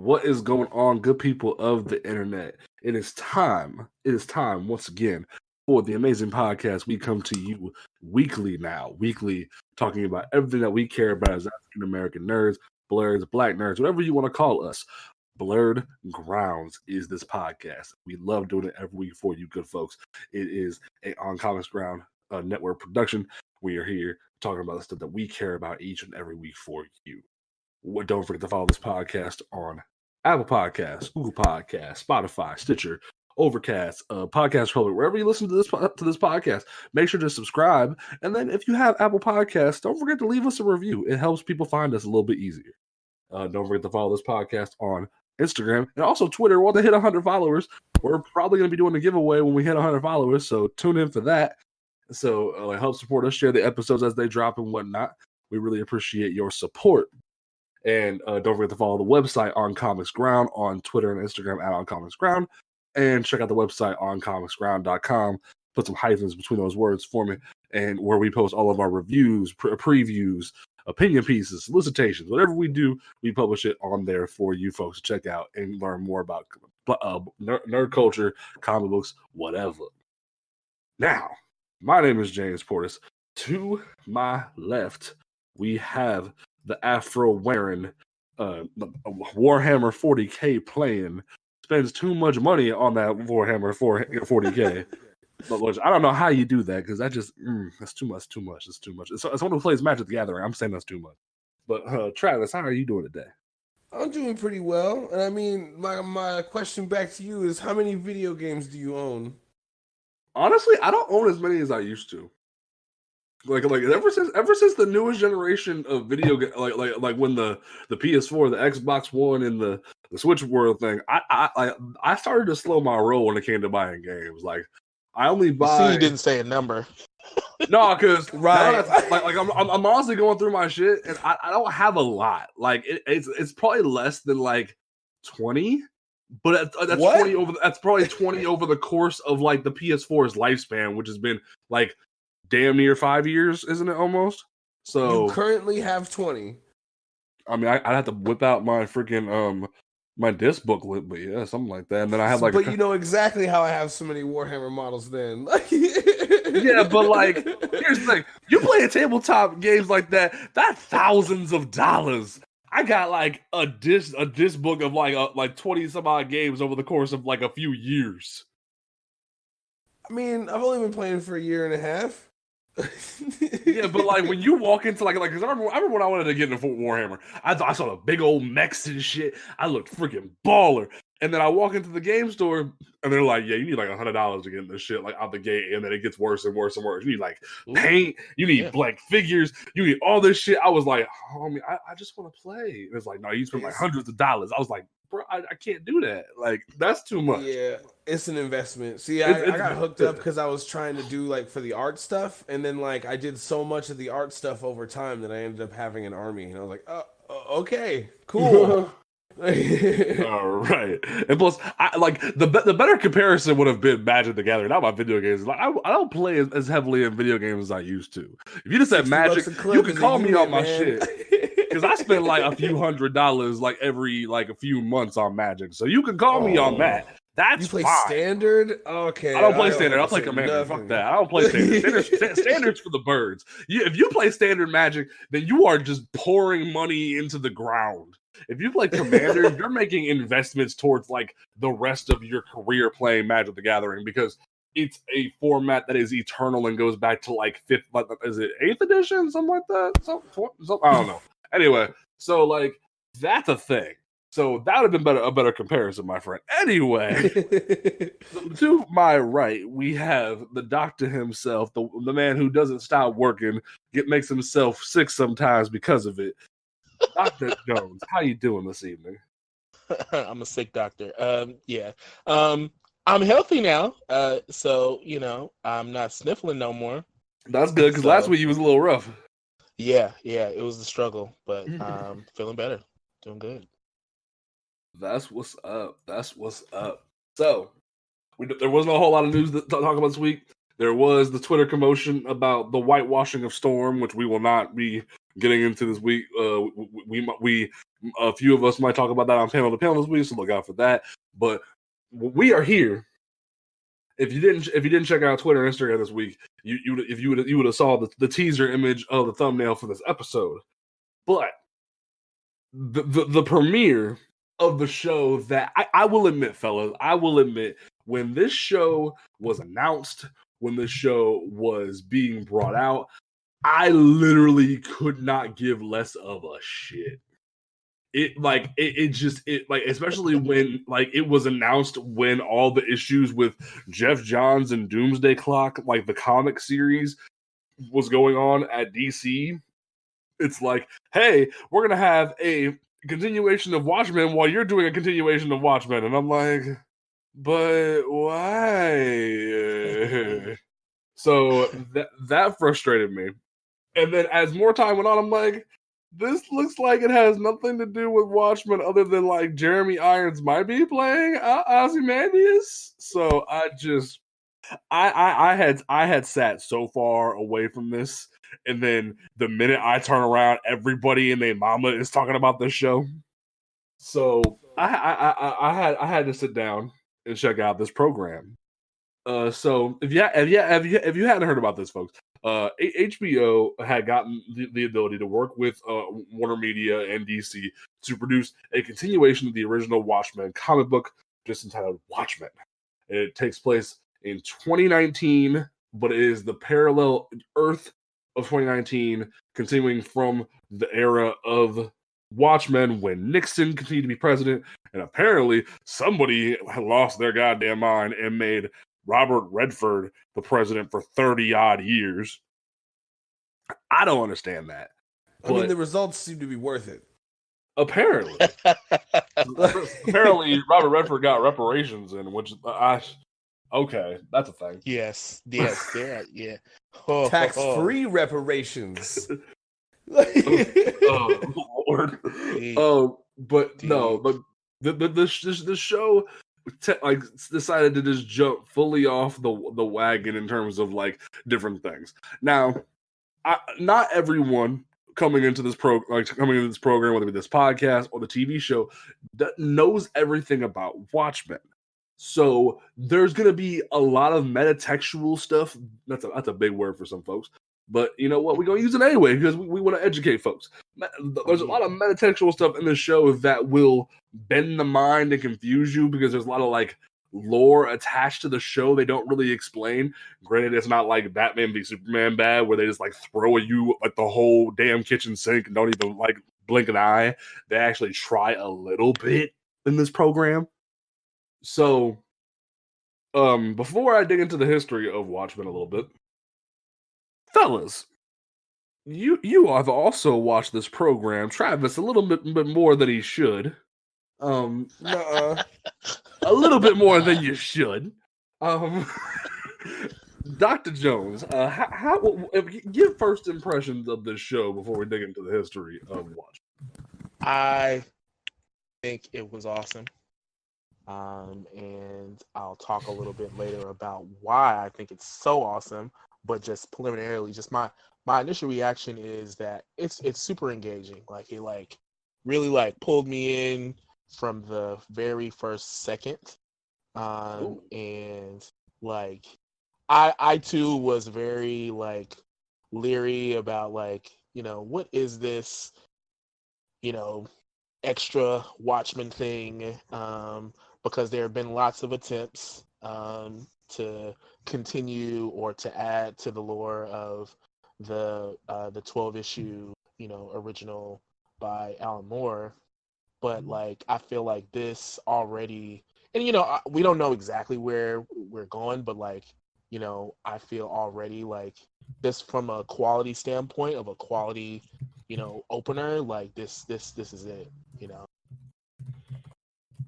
What is going on, good people of the internet? It is time once again for the amazing podcast. We come to you weekly talking about everything that we care about as African American nerds, blurs, black nerds, whatever you want to call us. Blerd Grounds is this podcast. We love doing it every week for you, good folks. It is a On Comics Ground network production. We are here talking about the stuff that we care about each and every week for you. Don't forget to follow this podcast on Apple Podcasts, Google Podcasts, Spotify, Stitcher, Overcast, Podcast Republic, wherever you listen to this podcast. Make sure to subscribe, and then if you have Apple Podcasts, don't forget to leave us a review. It helps people find us a little bit easier. Don't forget to follow this podcast on Instagram and also Twitter. Once they hit 100 followers, we're probably going to be doing a giveaway when we hit 100 followers, so tune in for that. So help support us, share the episodes as they drop and whatnot. We really appreciate your support. And don't forget to follow the website On Comics Ground on Twitter and Instagram at On Comics Ground. And check out the website oncomicsground.com. Put some hyphens between those words for me. And where we post all of our reviews, previews, opinion pieces, solicitations, whatever we do, we publish it on there for you folks to check out and learn more about nerd culture, comic books, whatever. Now, my name is James Portis. To my left, we have the Afro-wearing, Warhammer 40K playing, spends too much money on that Warhammer 40K. But I don't know how you do that, because that just, that's too much. It's too much. It's someone who plays Magic the Gathering. I'm saying that's too much. But Travis, how are you doing today? I'm doing pretty well. And I mean, my question back to you is, how many video games do you own? Honestly, I don't own as many as I used to. Like ever since the newest generation of video game, like when the PS4, the Xbox One, and the Switch World thing, I started to slow my roll when it came to buying games. Like I only buy. You didn't say a number. No, because right, I'm honestly going through my shit, and I don't have a lot. Like it's probably less than like 20. But that's what? 20 over. That's probably 20 over the course of like the PS4's lifespan, which has been like damn near 5 years, isn't it? Almost. So you currently have 20. I mean, I'd have to whip out my freaking my disc booklet, but yeah, something like that. And then I have like, but you know exactly how I have so many Warhammer models. Then, yeah, but like, here's the thing: you play tabletop games like that, that's thousands of dollars. I got like a disc book of like 20 some odd games over the course of like a few years. I mean, I've only been playing for a year and a half. Yeah, but like when you walk into like, because I remember when I wanted to get into Warhammer, I saw the big old mechs and shit. I looked freaking baller. And then I walk into the game store, and they're like, "Yeah, you need like $100 to get in this shit like out the gate." And then it gets worse and worse and worse. You need like paint, you need blank figures, you need all this shit. I was like, "Homie, I just want to play." And it's like, "No, you spend like hundreds of dollars." I was like, "Bro, I can't do that. Like, that's too much." Yeah, it's an investment. See, I got hooked up because I was trying to do like for the art stuff, and then like I did so much of the art stuff over time that I ended up having an army, and I was like, okay, cool." All right, and plus, I like the better comparison would have been Magic the Gathering, not my video games. Like I don't play as heavily in video games as I used to. If you just said Magic, you can call me on my shit because I spend like a few $100s like every like a few months on Magic, so you can call me on that. That's you play fine. Standard? Okay. I don't play Standard. I play Commander. Nothing. Fuck that. I don't play Standard. Standard's for the birds. If you play Standard Magic, then you are just pouring money into the ground. If you play Commander, you're making investments towards like the rest of your career playing Magic the Gathering, because it's a format that is eternal and goes back to like is it 8th edition? Something like that? I don't know. Anyway, so like that's a thing. So that would have been a better comparison, my friend. Anyway, to my right, we have the doctor himself, the man who doesn't stop working, makes himself sick sometimes because of it. Dr. Jones, how you doing this evening? I'm a sick doctor. Yeah. I'm healthy now. So, you know, I'm not sniffling no more. That's good, because last week you was a little rough. Yeah, it was a struggle, but feeling better. Doing good. That's what's up. So, there wasn't a whole lot of news to talk about this week. There was the Twitter commotion about the whitewashing of Storm, which we will not be getting into this week. We a few of us might talk about that on panel to panel this week, so look out for that. But we are here. If you didn't check out Twitter and Instagram this week, you would have saw the teaser image of the thumbnail for this episode. But the premiere of the show that I will admit, fellas, when this show was announced, when this show was being brought out, I literally could not give less of a shit. Especially when it was announced when all the issues with Jeff Johns and Doomsday Clock, like the comic series, was going on at DC. It's like, hey, we're gonna have a continuation of Watchmen while you're doing a continuation of Watchmen, and I'm like, but why? So that frustrated me. And then as more time went on, I'm like, this looks like it has nothing to do with Watchmen other than like Jeremy Irons might be playing Ozymandias. So I had sat so far away from this, and then the minute I turn around, everybody and their mama is talking about this show. So I had to sit down and check out this program. So if you hadn't heard about this, folks, HBO had gotten the ability to work with Warner Media and DC to produce a continuation of the original Watchmen comic book, just entitled Watchmen. It takes place in 2019, but it is the parallel Earth of 2019, continuing from the era of Watchmen when Nixon continued to be president, and apparently somebody had lost their goddamn mind and made Robert Redford the president for 30-odd years. I don't understand that. I mean, the results seem to be worth it. Apparently. Apparently, Robert Redford got reparations in, which okay, that's a thing. Yes, yeah. Tax-free reparations. Oh, Lord. But no, the show decided to just jump fully off the wagon in terms of like different things. Now, not everyone coming into this program, whether it be this podcast or the TV show, that knows everything about Watchmen. So there's going to be a lot of metatextual stuff. That's a big word for some folks. But you know what? We're going to use it anyway because we want to educate folks. There's a lot of metatextual stuff in the show that will bend the mind and confuse you because there's a lot of like lore attached to the show they don't really explain. Granted, it's not like Batman v Superman bad where they just like throw at you like the whole damn kitchen sink and don't even like blink an eye. They actually try a little bit in this program. So, before I dig into the history of Watchmen a little bit, fellas, you have also watched this program, Travis, a little bit more than he should. A little bit more than you should. Dr. Jones, give first impressions of this show before we dig into the history of Watchmen. I think it was awesome. And I'll talk a little bit later about why I think it's so awesome. But just preliminarily, just my initial reaction is that it's super engaging. Like it really pulled me in from the very first second. And like I too was very like leery about like, what is this, extra Watchmen thing? Because there have been lots of attempts to continue or to add to the lore of the 12-issue, original by Alan Moore. But like, I feel like this already, and we don't know exactly where we're going, but like, I feel already like this from a quality standpoint of a quality, opener, like this is it,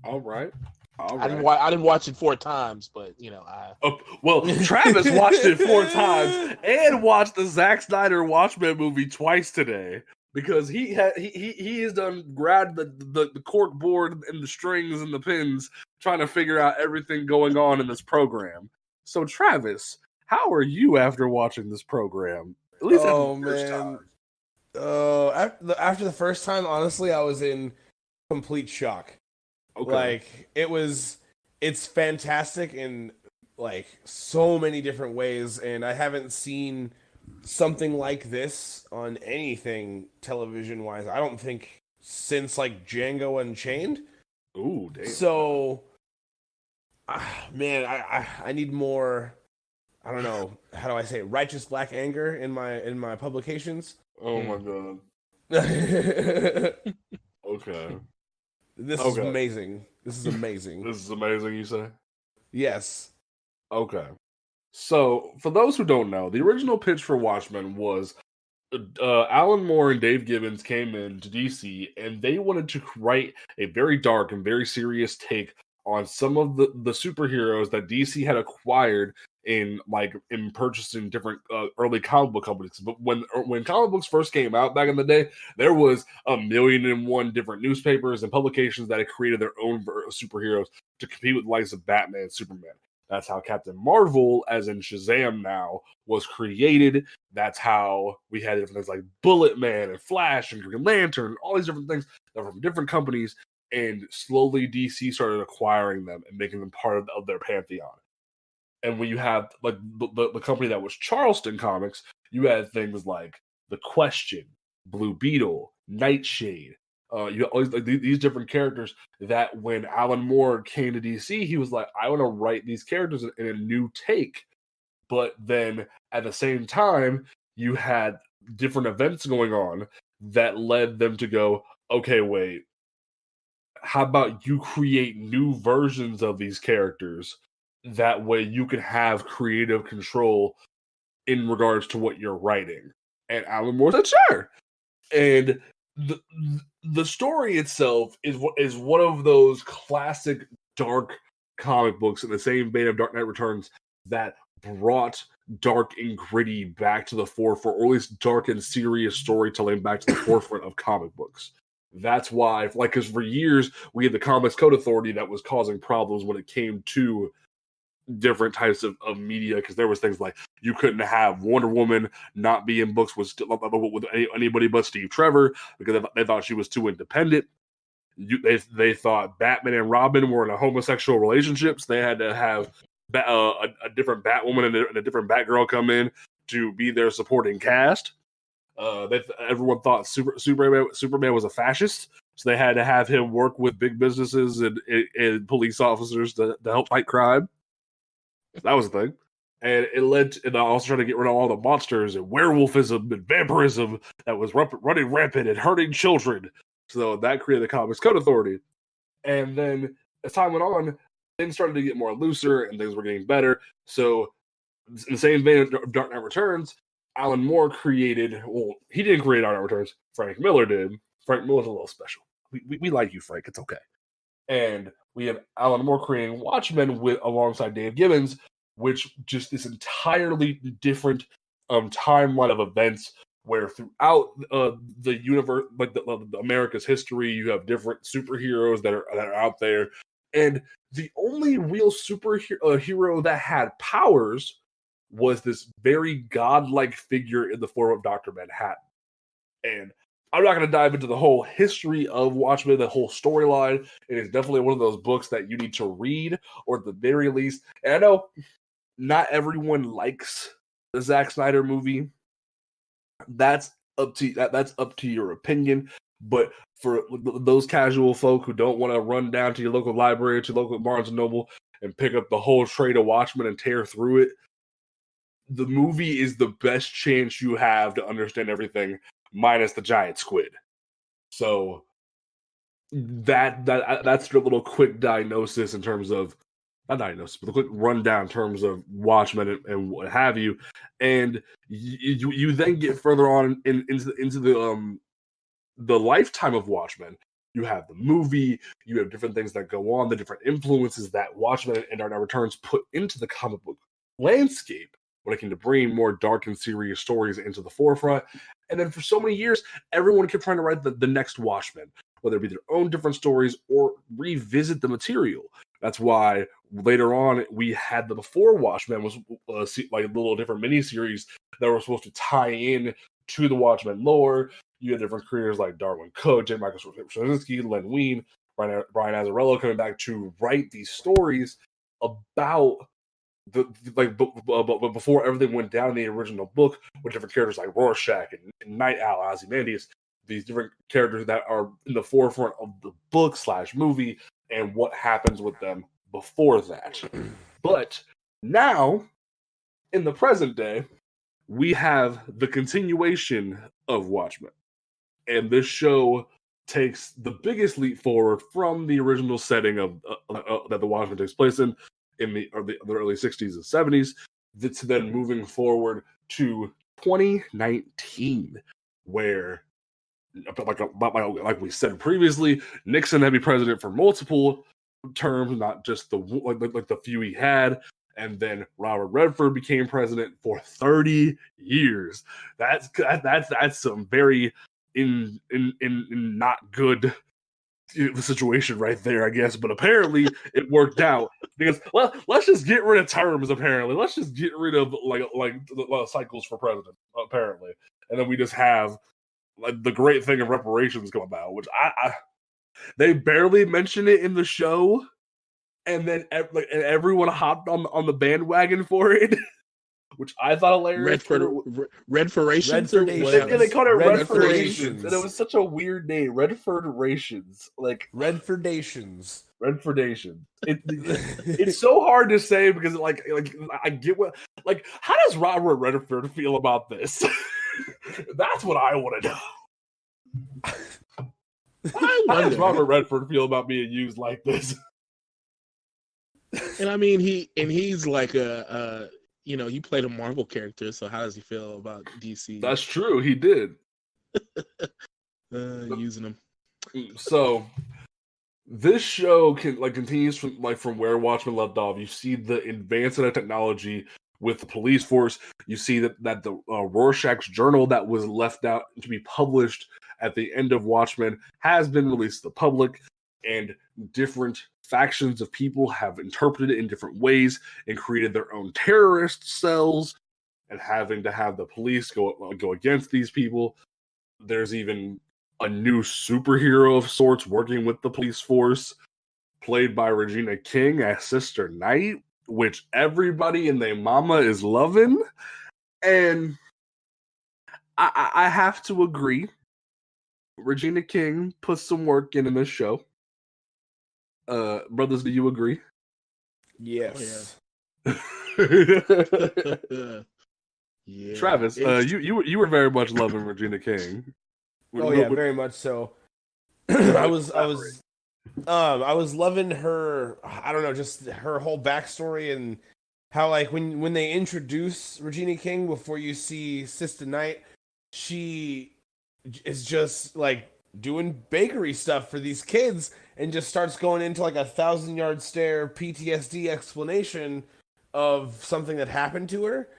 All right. I didn't watch it 4 times, but Travis watched it 4 times and watched the Zack Snyder Watchmen movie twice today because he has done grabbed the cork board and the strings and the pins trying to figure out everything going on in this program. So Travis, how are you after watching this program? At least man. After the first time, honestly, I was in complete shock. Okay. Like it's fantastic in like so many different ways, and I haven't seen something like this on anything television wise. I don't think since like Django Unchained. Ooh, damn. So, man, I need more. I don't know how do I say it? Righteous black anger in my publications. Oh my god. Okay. This is amazing. This is amazing. This is amazing, you say? Yes. Okay. So, for those who don't know, the original pitch for Watchmen was Alan Moore and Dave Gibbons came in to DC, and they wanted to write a very dark and very serious take on some of the superheroes that DC had acquired in purchasing different early comic book companies. But when comic books first came out back in the day, there was 1,000,001 different newspapers and publications that had created their own superheroes to compete with the likes of Batman and Superman. That's how Captain Marvel, as in Shazam now, was created. That's how we had different things like Bullet Man and Flash and Green Lantern, all these different things that were from different companies. And slowly DC started acquiring them and making them part of their pantheon. And when you have like the company that was Charleston Comics, you had things like The Question, Blue Beetle, Nightshade. You always like these different characters that when Alan Moore came to DC, he was like, I want to write these characters in a new take. But then at the same time, you had different events going on that led them to go, okay, wait, how about you create new versions of these characters? That way you can have creative control in regards to what you're writing. And Alan Moore said, sure. And the story itself is one of those classic dark comic books in the same vein of Dark Knight Returns that brought dark and gritty back to the forefront, or at least dark and serious storytelling back to the forefront of comic books. That's why, because for years we had the Comics Code Authority that was causing problems when it came to different types of media, because there was things like you couldn't have Wonder Woman not be in books with anybody but Steve Trevor because they thought she was too independent. They thought Batman and Robin were in a homosexual relationship, so they had to have a different Batwoman and a different Batgirl come in to be their supporting cast. Everyone thought Superman was a fascist, so they had to have him work with big businesses and police officers to help fight crime. That was the thing. And it led to, and I also trying to get rid of all the monsters and werewolfism and vampirism that was running rampant and hurting children. So that created the Comics Code Authority. And then as time went on, things started to get more looser and things were getting better. So in the same vein of Dark Knight Returns, Alan Moore created, well, he didn't create Dark Knight Returns. Frank Miller did. Frank Miller's a little special. We like you, Frank. It's okay. And we have Alan Moore creating Watchmen alongside Dave Gibbons, which just this entirely different timeline of events where throughout the universe, like the America's history, you have different superheroes that are out there. And the only real superhero that had powers was this very godlike figure in the form of Dr. Manhattan. And I'm not going to dive into the whole history of Watchmen, the whole storyline. It is definitely one of those books that you need to read, or at the very least. And I know not everyone likes the Zack Snyder movie. That's up to your opinion. But for those casual folk who don't want to run down to your local library, to local Barnes and Noble, and pick up the whole trade of Watchmen and tear through it, the movie is the best chance you have to understand everything, minus the giant squid. So that's the little quick diagnosis in terms of, not diagnosis, but a quick rundown in terms of Watchmen and what have you. And you then get further on into the lifetime of Watchmen. You have the movie, you have different things that go on, the different influences that Watchmen and Dark Knight Returns put into the comic book landscape when it came to bring more dark and serious stories into the forefront. And then for so many years, everyone kept trying to write the next Watchmen, whether it be their own different stories or revisit the material. That's why later on we had the Before Watchmen was like little different miniseries that were supposed to tie in to the Watchmen lore. You had different creators like Darwin Cook, J. Michael Straczynski, Len Wein, Brian Azzarello coming back to write these stories about but before everything went down in the original book with different characters like Rorschach and Night Owl, Ozymandias, these different characters that are in the forefront of the book / movie and what happens with them before that. But now, in the present day, we have the continuation of Watchmen. And this show takes the biggest leap forward from the original setting of that the Watchmen takes place in the early 60s and 70s, to then moving forward to 2019, where, like we said previously, Nixon had been president for multiple terms, not just the few he had, and then Robert Redford became president for 30 years. That's some very in not good situation right there, I guess. But apparently it worked out because let's just get rid of terms. Apparently, let's just get rid of cycles for president. Apparently, and then we just have the great thing of reparations come about, which they barely mention it in the show, and then everyone hopped on the bandwagon for it, which I thought hilarious. Redfordations. Yeah, they called it Redfordations, and it was such a weird name. Redfordations, like Redfordations. It's so hard to say because like I get what, like, how does Robert Redford feel about this? That's what I want to know. How does Robert Redford feel about being used like this? And I mean, he's like he played a Marvel character, so how does he feel about DC? That's true, he did. Using him. So this show continues from where Watchmen left off. You see the advancement of technology with the police force. You see that the Rorschach's journal that was left out to be published at the end of Watchmen has been released to the public, and different factions of people have interpreted it in different ways and created their own terrorist cells, and having to have the police go against these people. There's even a new superhero of sorts working with the police force, played by Regina King as Sister Night, which everybody and their mama is loving. And I have to agree, Regina King put some work in this show. Brothers, do you agree? Yes. Yeah. Travis, you were very much loving Regina King. Very much so. I was loving her. I don't know, just her whole backstory and how, like, when they introduce Regina King before you see Sister Night, she is just like doing bakery stuff for these kids and just starts going into like 1,000-yard stare PTSD explanation of something that happened to her.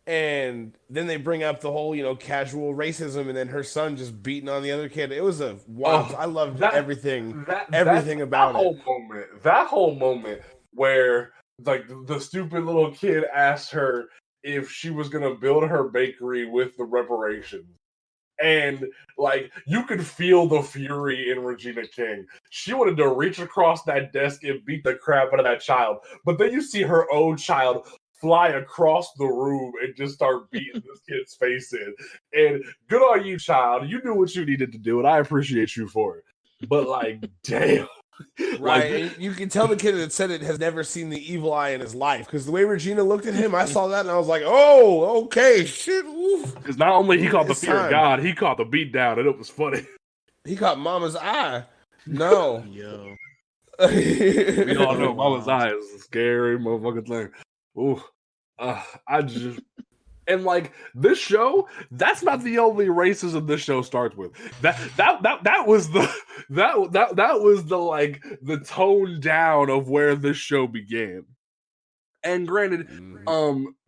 And then they bring up the whole, casual racism, and then her son just beating on the other kid. It was a wild. I loved everything about it. That whole moment where, like, the stupid little kid asked her if she was gonna build her bakery with the reparations. And, like, you could feel the fury in Regina King. She wanted to reach across that desk and beat the crap out of that child. But then you see her own child fly across the room and just start beating this kid's face in. And good on you, child. You knew what you needed to do, and I appreciate you for it. But, like, damn. Right. Like, you can tell the kid that said it has never seen the evil eye in his life, because the way Regina looked at him, I saw that and I was like, oh, okay, shit. Because not only he caught the fear of God, he caught the beat down, and it was funny. He caught Mama's eye. No. Yo. We all know Mama's eye is a scary motherfucking thing. Ooh. And, like, this show, that's not the only racism this show starts with. That was the tone down of where this show began. And granted,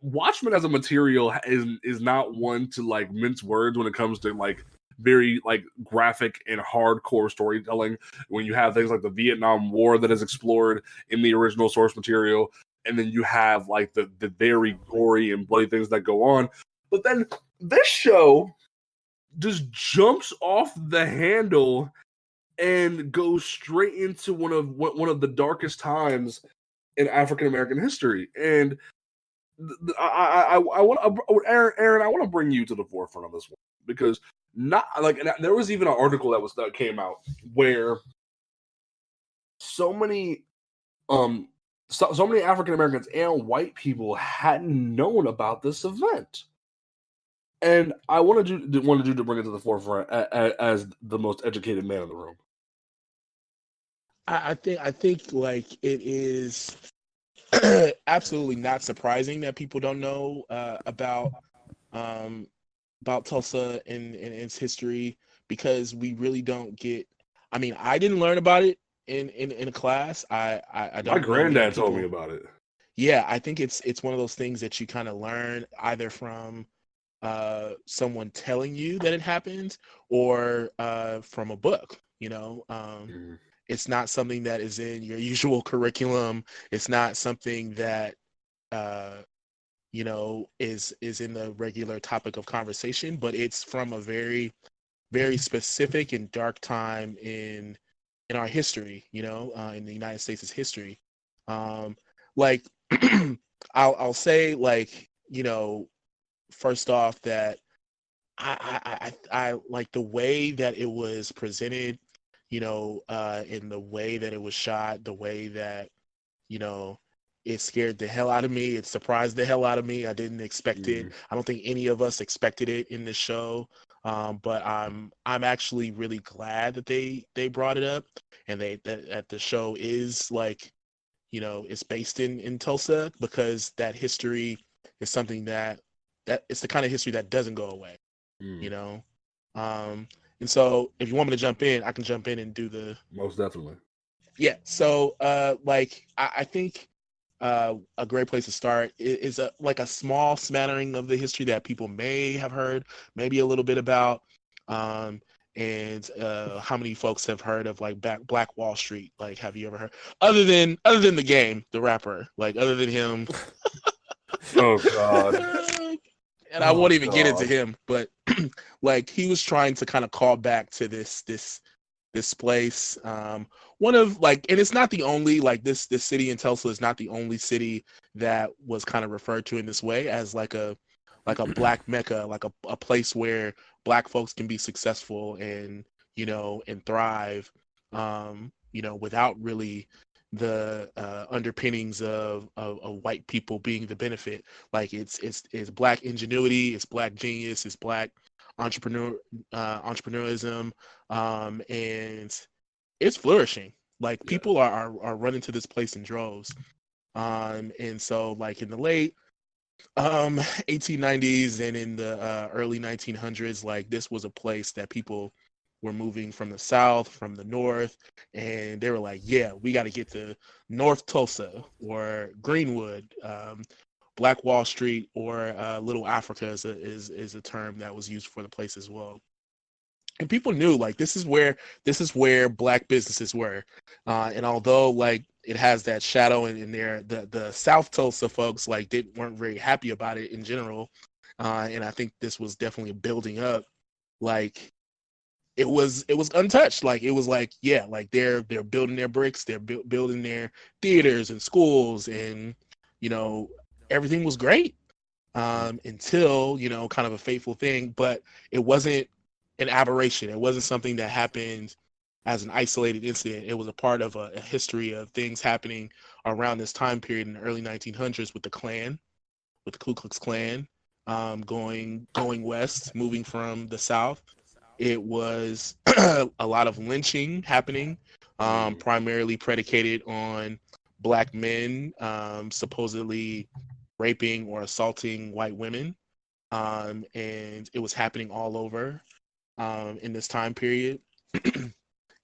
Watchmen as a material is not one to, like, mince words when it comes to, like, very, like, graphic and hardcore storytelling. When you have things like the Vietnam War that is explored in the original source material, and then you have, like, the very gory and bloody things that go on. But then this show just jumps off the handle and goes straight into one of the darkest times in African American history. And I want Aaron, I want to bring you to the forefront of this one, because not like, and there was even an article that came out where so many so many African Americans and white people hadn't known about this event. And I wanted you to bring it to the forefront as the most educated man in the room. I think like it is absolutely not surprising that people don't know about Tulsa and its history, because we really don't get. I mean, I didn't learn about it in a class. I don't. My granddad told me about it. Yeah, I think it's one of those things that you kind of learn either from someone telling you that it happened, or from a book. It's not something that is in your usual curriculum. It's not something that is in the regular topic of conversation, but it's from a very, very specific and dark time in our history, in the United States' history. Like I'll say, like, first off, that I like the way that it was presented, in the way that it was shot, the way that, it scared the hell out of me. It surprised the hell out of me. I didn't expect it. I don't think any of us expected it in this show. But I'm actually really glad that they brought it up, and that the show is like, it's based in Tulsa, because that history is something that it's the kind of history that doesn't go away. And so if you want me to jump in, I can jump in and do the most definitely. Yeah. So like I think a great place to start is like a small smattering of the history that people may have heard, maybe a little bit about, and how many folks have heard of like Black Wall Street? Like, have you ever heard, other than the Game, the rapper, like other than him? Oh God. And I won't even get into him, but like he was trying to kind of call back to this place. One of like, and it's not the only, like this city in Tulsa is not the only city that was kind of referred to in this way, as like a Black Mecca, like a place where Black folks can be successful and and thrive, without really the underpinnings of white people being the benefit. Like it's Black ingenuity, it's Black genius, it's Black entrepreneurism, and it's flourishing. Like people are running to this place in droves, and so like in the late 1890s and in the early 1900s, like this was a place that people were moving from the South, from the North, and they were like, yeah, we got to get to North Tulsa or Greenwood. Black Wall Street, or Little Africa is a term that was used for the place as well. And people knew, like, this is where Black businesses were. And although like it has that shadow in there, the South Tulsa folks like weren't very happy about it in general. And I think this was definitely building up. Like it was untouched. Like it was like, yeah, like they're building their bricks, they're building their theaters and schools, and everything was great until kind of a fateful thing. But it wasn't an aberration. It wasn't something that happened as an isolated incident. It was a part of a history of things happening around this time period in the early 1900s with the Klan, with the Ku Klux Klan, going west, moving from the South. It was a lot of lynching happening, primarily predicated on Black men supposedly raping or assaulting white women, and it was happening all over in this time period.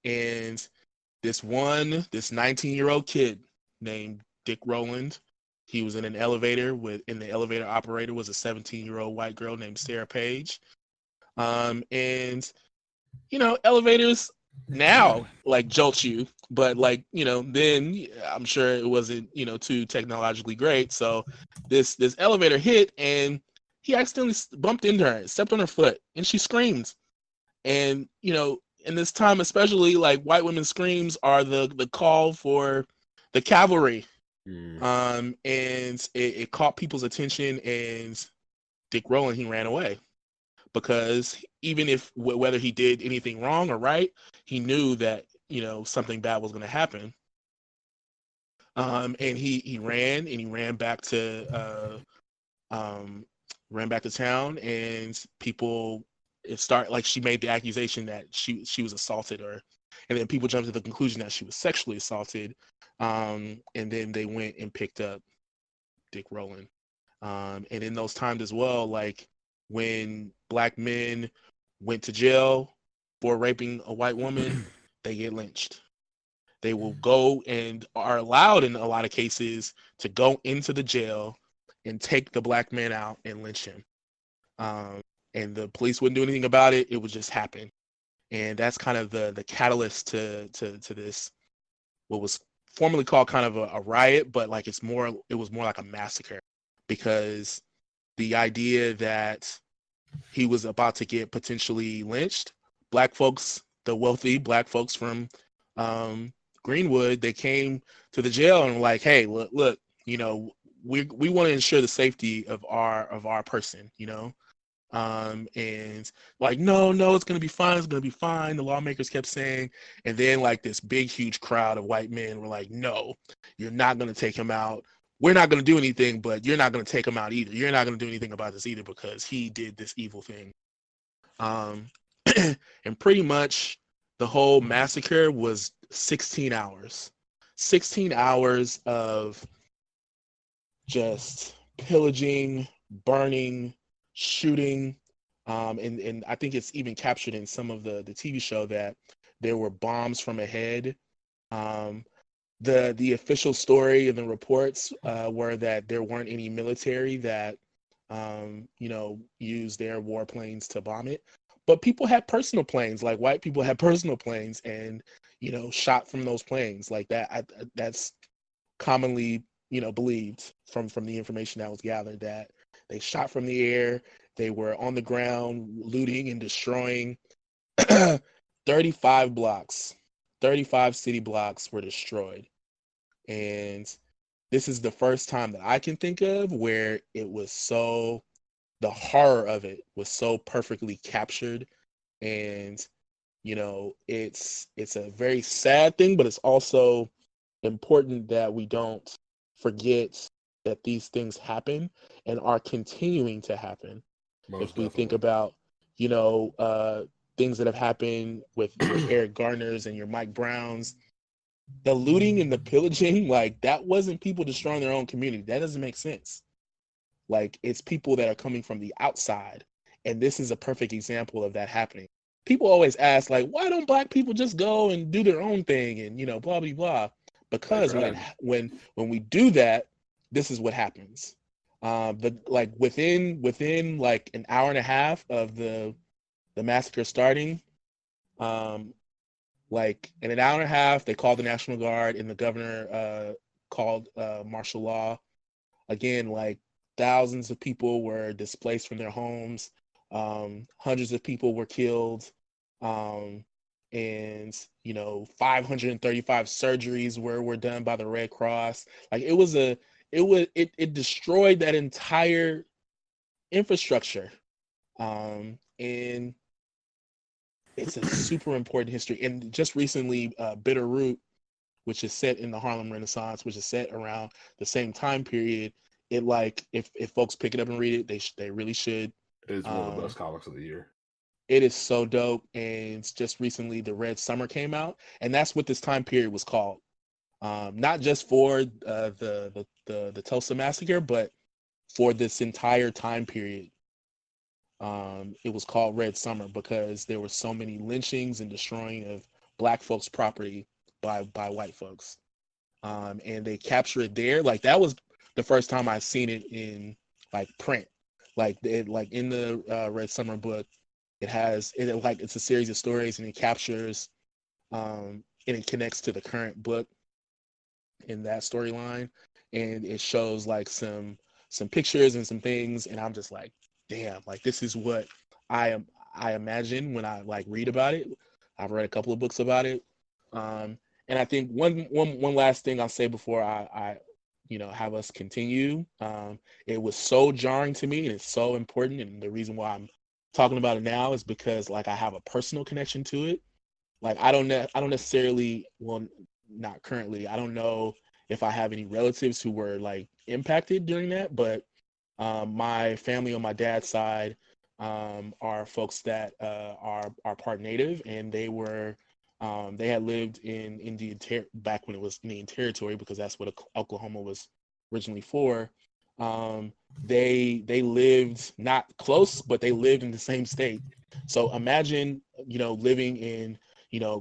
And this 19-year-old kid named Dick Rowland, he was in an elevator and the elevator operator was a 17-year-old white girl named Sarah Page. And elevators now like jolt you, but like then I'm sure it wasn't too technologically great. So this elevator hit, and he accidentally bumped into her, stepped on her foot, and she screamed. And in this time, especially, like, white women's screams are the call for the cavalry. And it caught people's attention, and Dick Rowland, he ran away because even if whether he did anything wrong or right, he knew that something bad was going to happen. And he ran back to town, and people she made the accusation that she was assaulted, and then people jumped to the conclusion that she was sexually assaulted, and then they went and picked up Dick Rowland. And in those times as well, like when black men went to jail for raping a white woman, they get lynched. They will go and are allowed in a lot of cases to go into the jail and take the black man out and lynch him. And the police wouldn't do anything about it. It would just happen. And that's kind of the catalyst to this, what was formerly called kind of a riot, but like it was more like a massacre, because the idea that he was about to get potentially lynched, black folks, the wealthy black folks from Greenwood, they came to the jail and were like, hey, look, we want to ensure the safety of our person, and like, no, it's going to be fine. It's going to be fine. The lawmakers kept saying, and then like this big, huge crowd of white men were like, no, you're not going to take him out. We're not going to do anything, but you're not going to take him out either. You're not going to do anything about this either because he did this evil thing. And pretty much the whole massacre was 16 hours. 16 hours of just pillaging, burning, shooting, and I think it's even captured in some of the TV show that there were bombs from ahead. The official story and the reports were that there weren't any military that used their warplanes to bomb it, but people had personal planes. Like white people had personal planes and shot from those planes like that. That's commonly believed from the information that was gathered, that they shot from the air. They were on the ground looting and destroying. 35 city blocks were destroyed. And this is the first time that I can think of where the horror of it was so perfectly captured. And it's a very sad thing, but it's also important that we don't forget that these things happen and are continuing to happen. If we think about things that have happened with your Eric Garners and your Mike Browns, the looting and the pillaging, like that wasn't people destroying their own community. That doesn't make sense. Like, it's people that are coming from the outside, and this is a perfect example of that happening. People always ask, like, why don't black people just go and do their own thing and blah blah blah? Because when we do that, this is what happens. Within like an hour and a half of the massacre starting, like in an hour and a half, they called the National Guard and the governor called martial law. Again, like thousands of people were displaced from their homes. Hundreds of people were killed. And 535 surgeries were done by the Red Cross. Like it destroyed that entire infrastructure. And it's a super important history. And just recently, Bitterroot, which is set in the Harlem Renaissance, which is set around the same time period, it like if folks pick it up and read it, they really should. It's one of the best comics of the year. It is so dope. And just recently, the Red Summer came out, and that's what this time period was called. Not just for the Tulsa massacre, but for this entire time period. It was called Red Summer because there were so many lynchings and destroying of black folks' property by white folks. And they capture it there. Like that was the first time I've seen it in like print. Like in the Red Summer book, it's a series of stories, and it captures and it connects to the current book in that storyline, and it shows like some pictures and some things, and I'm just like, damn, like this is what I imagine when I like read about it. I've read a couple of books about it. And I think one last thing I'll say before I have us continue. It was so jarring to me, and it's so important. And the reason why I'm talking about it now is because like I have a personal connection to it. Like I don't necessarily, well, not currently. I don't know if I have any relatives who were like impacted during that, but my family on my dad's side are folks that are part Native, and they had lived in Indian back when it was Indian territory, because that's what Oklahoma was originally for. They lived not close, but they lived in the same state. So imagine, living in,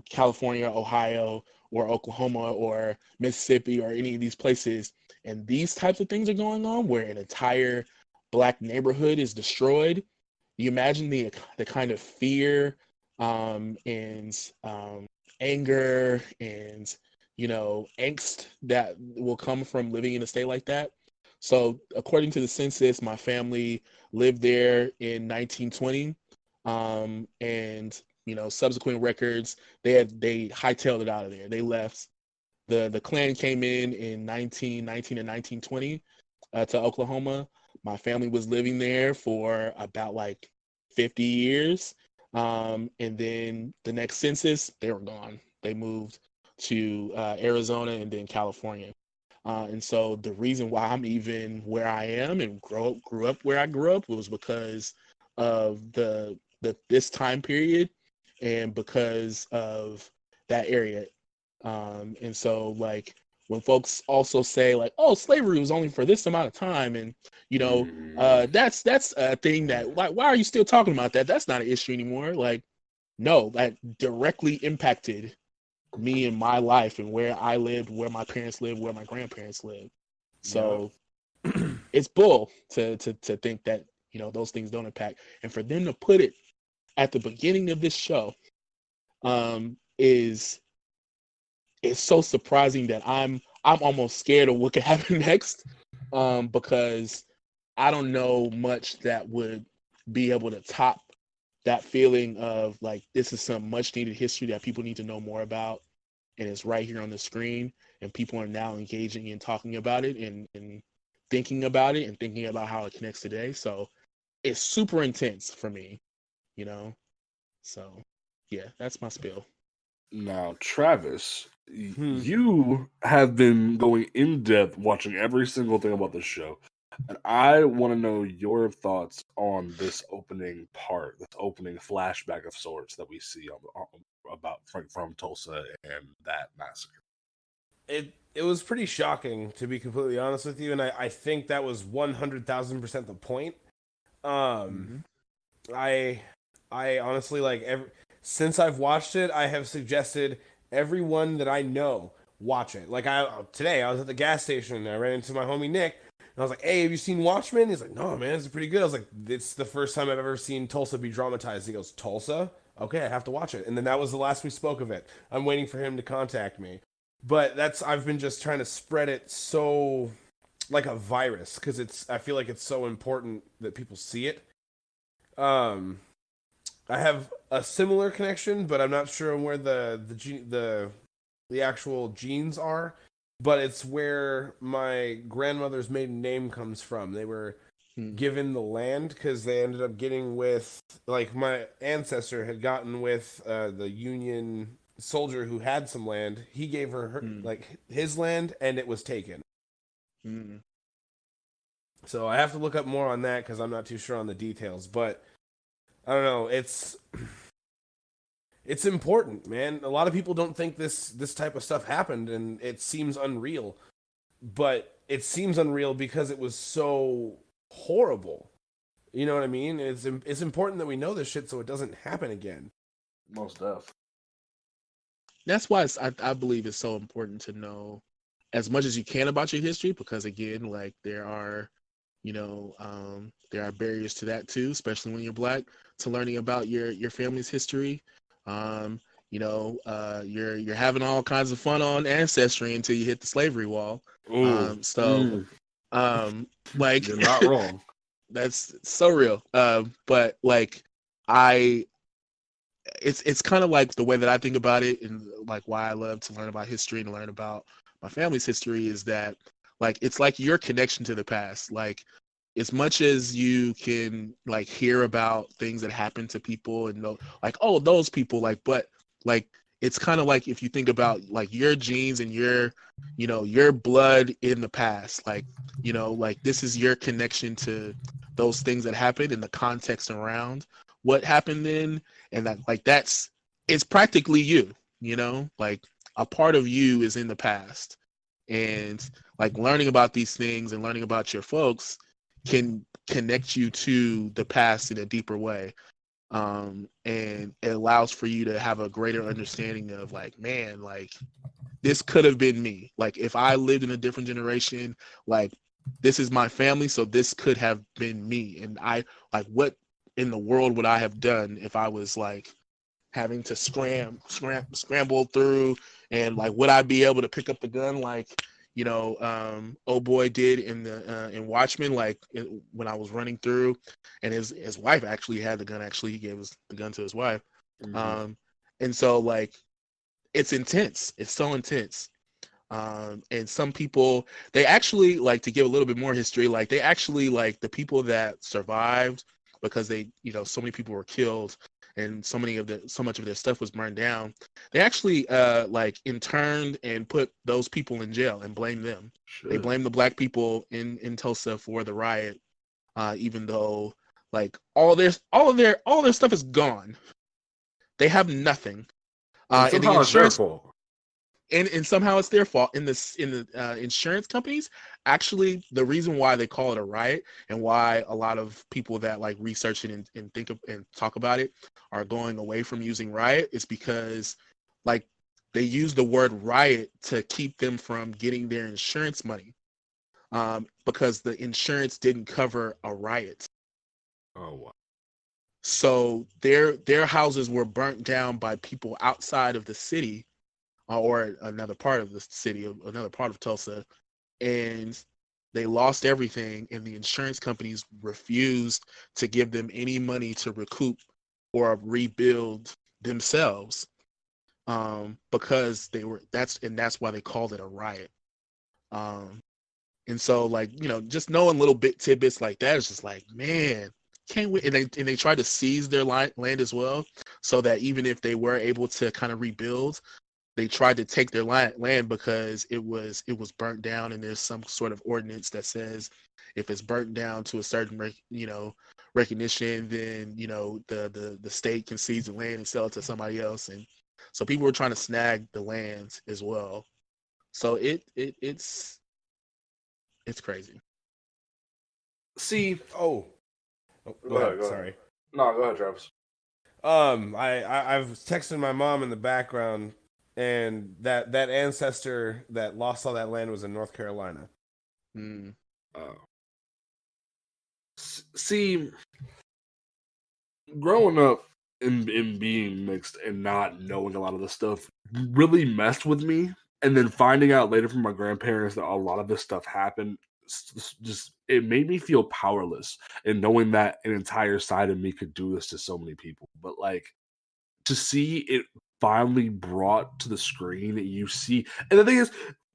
California, Ohio, or Oklahoma, or Mississippi, or any of these places, and these types of things are going on where an entire Black neighborhood is destroyed. You imagine the kind of fear and anger and angst that will come from living in a state like that. So according to the census, my family lived there in 1920, and subsequent records, they hightailed it out of there. They left. The Klan came in 1919 and 1920 to Oklahoma. My family was living there for about like 50 years. And then the next census, they were gone. They moved to Arizona and then California. And so the reason why I'm even where I am and grew up where I grew up was because of this time period and because of that area. And so like when folks also say like, oh, slavery was only for this amount of time, and that's a thing that, like, why are you still talking about that? That's not an issue anymore. Like, no, that directly impacted me and my life and where I lived, where my parents lived, where my grandparents lived. So it's bull to think that those things don't impact, and for them to put it at the beginning of this show is so surprising that I'm almost scared of what could happen next, because I don't know much that would be able to top that feeling of like, this is some much needed history that people need to know more about, and it's right here on the screen, and people are now engaging and talking about it and thinking about it and thinking about how it connects today. So it's super intense for me, so yeah, that's my spiel. Now, Travis, you have been going in depth watching every single thing about this show, and I want to know your thoughts on this opening part, this opening flashback of sorts that we see about from Tulsa and that massacre. It was pretty shocking, to be completely honest with you, and I think that was 100,000% the point. I honestly, like, since I've watched it, I have suggested everyone that I know watch it. Like, today I was at the gas station and I ran into my homie Nick, and I was like, "Hey, have you seen Watchmen?" He's like, "No, man, it's pretty good." I was like, "It's the first time I've ever seen Tulsa be dramatized." He goes, "Tulsa? Okay, I have to watch it." And then that was the last we spoke of it. I'm waiting for him to contact me. But I've been just trying to spread it so like a virus, because I feel like it's so important that people see it. I have a similar connection, but I'm not sure where the actual genes are. But it's where my grandmother's maiden name comes from. They were given the land because they ended up getting with, like, my ancestor had gotten with the Union soldier who had some land. He gave her like his land, and it was taken. So I have to look up more on that because I'm not too sure on the details, but I don't know. It's important, man. A lot of people don't think this type of stuff happened, and it seems unreal. But it seems unreal because it was so horrible. You know what I mean? It's important that we know this shit so it doesn't happen again. Most def. That's why I believe it's so important to know as much as you can about your history, because again, like, there are barriers to that too, especially when you're Black, to learning about your family's history. You're having all kinds of fun on Ancestry until you hit the slavery wall. Like, you're not wrong. That's so real. But like it's kind of like the way that I think about it, and like why I love to learn about history and learn about my family's history is that like it's like your connection to the past. Like as much as you can like hear about things that happen to people and know like, oh, those people, like, but like it's kind of like if you think about like your genes and your blood in the past, like, like this is your connection to those things that happened and the context around what happened then, and that like it's practically like a part of you is in the past, and like learning about these things and learning about your folks can connect you to the past in a deeper way, and it allows for you to have a greater understanding of like, man, like this could have been me, like if I lived in a different generation, like this is my family, so this could have been me, and I like what in the world would I have done if I was like having to scramble through, and like would I be able to pick up the gun like oh boy did in Watchmen, like when I was running through, and his wife actually had the gun. Actually, he gave the gun to his wife. And so like it's intense. It's so intense. And some people, they actually, like, to give a little bit more history, like they actually, like the people that survived, because they, so many people were killed and so much of their stuff was burned down, they actually like interned and put those people in jail and blamed them. Sure. They blamed the black people in Tulsa for the riot, even though like all their stuff is gone. They have nothing. And somehow it's their fault. And somehow it's their fault. In the insurance companies, actually, the reason why they call it a riot and why a lot of people that like research it and think of and talk about it are going away from using riot is because like they use the word riot to keep them from getting their insurance money, because the insurance didn't cover a riot. Oh wow. So their houses were burnt down by people outside of the city, or another part of the city, another part of Tulsa, and they lost everything, and the insurance companies refused to give them any money to recoup or rebuild themselves, because that's why they called it a riot. And so like, just knowing little tidbits like that is just like, man, can't wait. And they tried to seize their land as well, so that even if they were able to kind of rebuild, they tried to take their land because it was burnt down, and there's some sort of ordinance that says if it's burnt down to a certain recognition, then the state can seize the land and sell it to somebody else. And so people were trying to snag the land as well. So it's crazy. See, go ahead. Sorry. No, go ahead, Travis. I've texted my mom in the background, and that ancestor that lost all that land was in North Carolina. See, growing up and being mixed and not knowing a lot of this stuff really messed with me. And then finding out later from my grandparents that a lot of this stuff happened, just it made me feel powerless. And knowing that an entire side of me could do this to so many people, but like to see it finally brought to the screen, you see. And the thing is,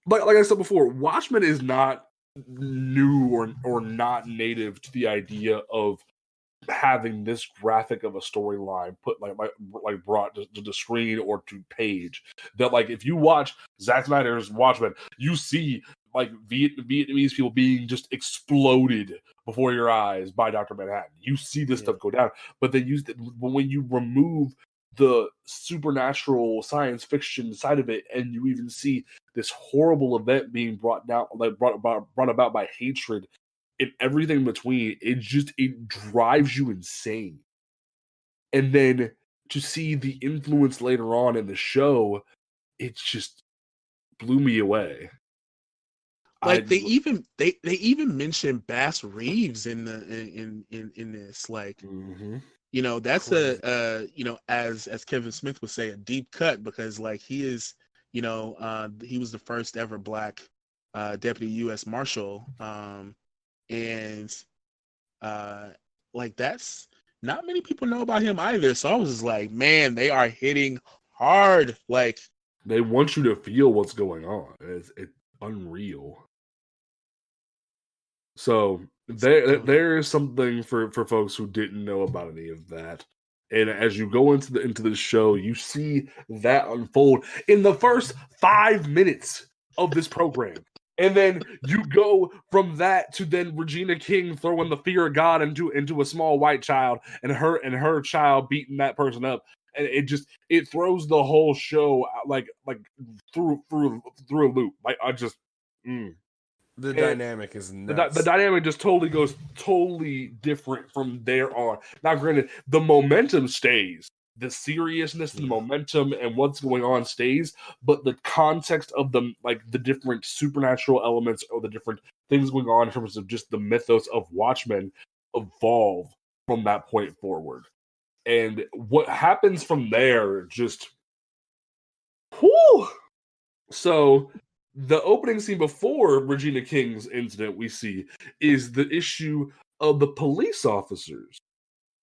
like I said before, Watchmen is not new or not native to the idea of having this graphic of a storyline put like brought to the screen or to page. That like if you watch Zack Snyder's Watchmen, you see like Vietnamese people being just exploded before your eyes by Dr. Manhattan. You see this stuff go down, but then when you remove the supernatural science fiction side of it, and you even see this horrible event being brought about by hatred and everything in between, it drives you insane. And then to see the influence later on in the show, it just blew me away. Like they even mentioned Bass Reeves in this, like, that's as Kevin Smith would say, a deep cut, because like he is, he was the first ever Black deputy U.S. Marshal, and Like that's not many people know about him either. So I was just like, man, they are hitting hard. Like they want you to feel what's going on. It's unreal. So there is something for folks who didn't know about any of that. And as you go into the show, you see that unfold in the first 5 minutes of this program. And then you go from that to then Regina King throwing the fear of God into a small white child and her child beating that person up. And it throws the whole show like through a loop. Like I just The dynamic is nuts. The dynamic just goes totally different from there on. Now, granted, the momentum stays. The seriousness and the momentum and what's going on stays, but the context of the different supernatural elements or the different things going on in terms of just the mythos of Watchmen evolve from that point forward. And what happens from there just whew. So the opening scene before Regina King's incident we see is the issue of the police officers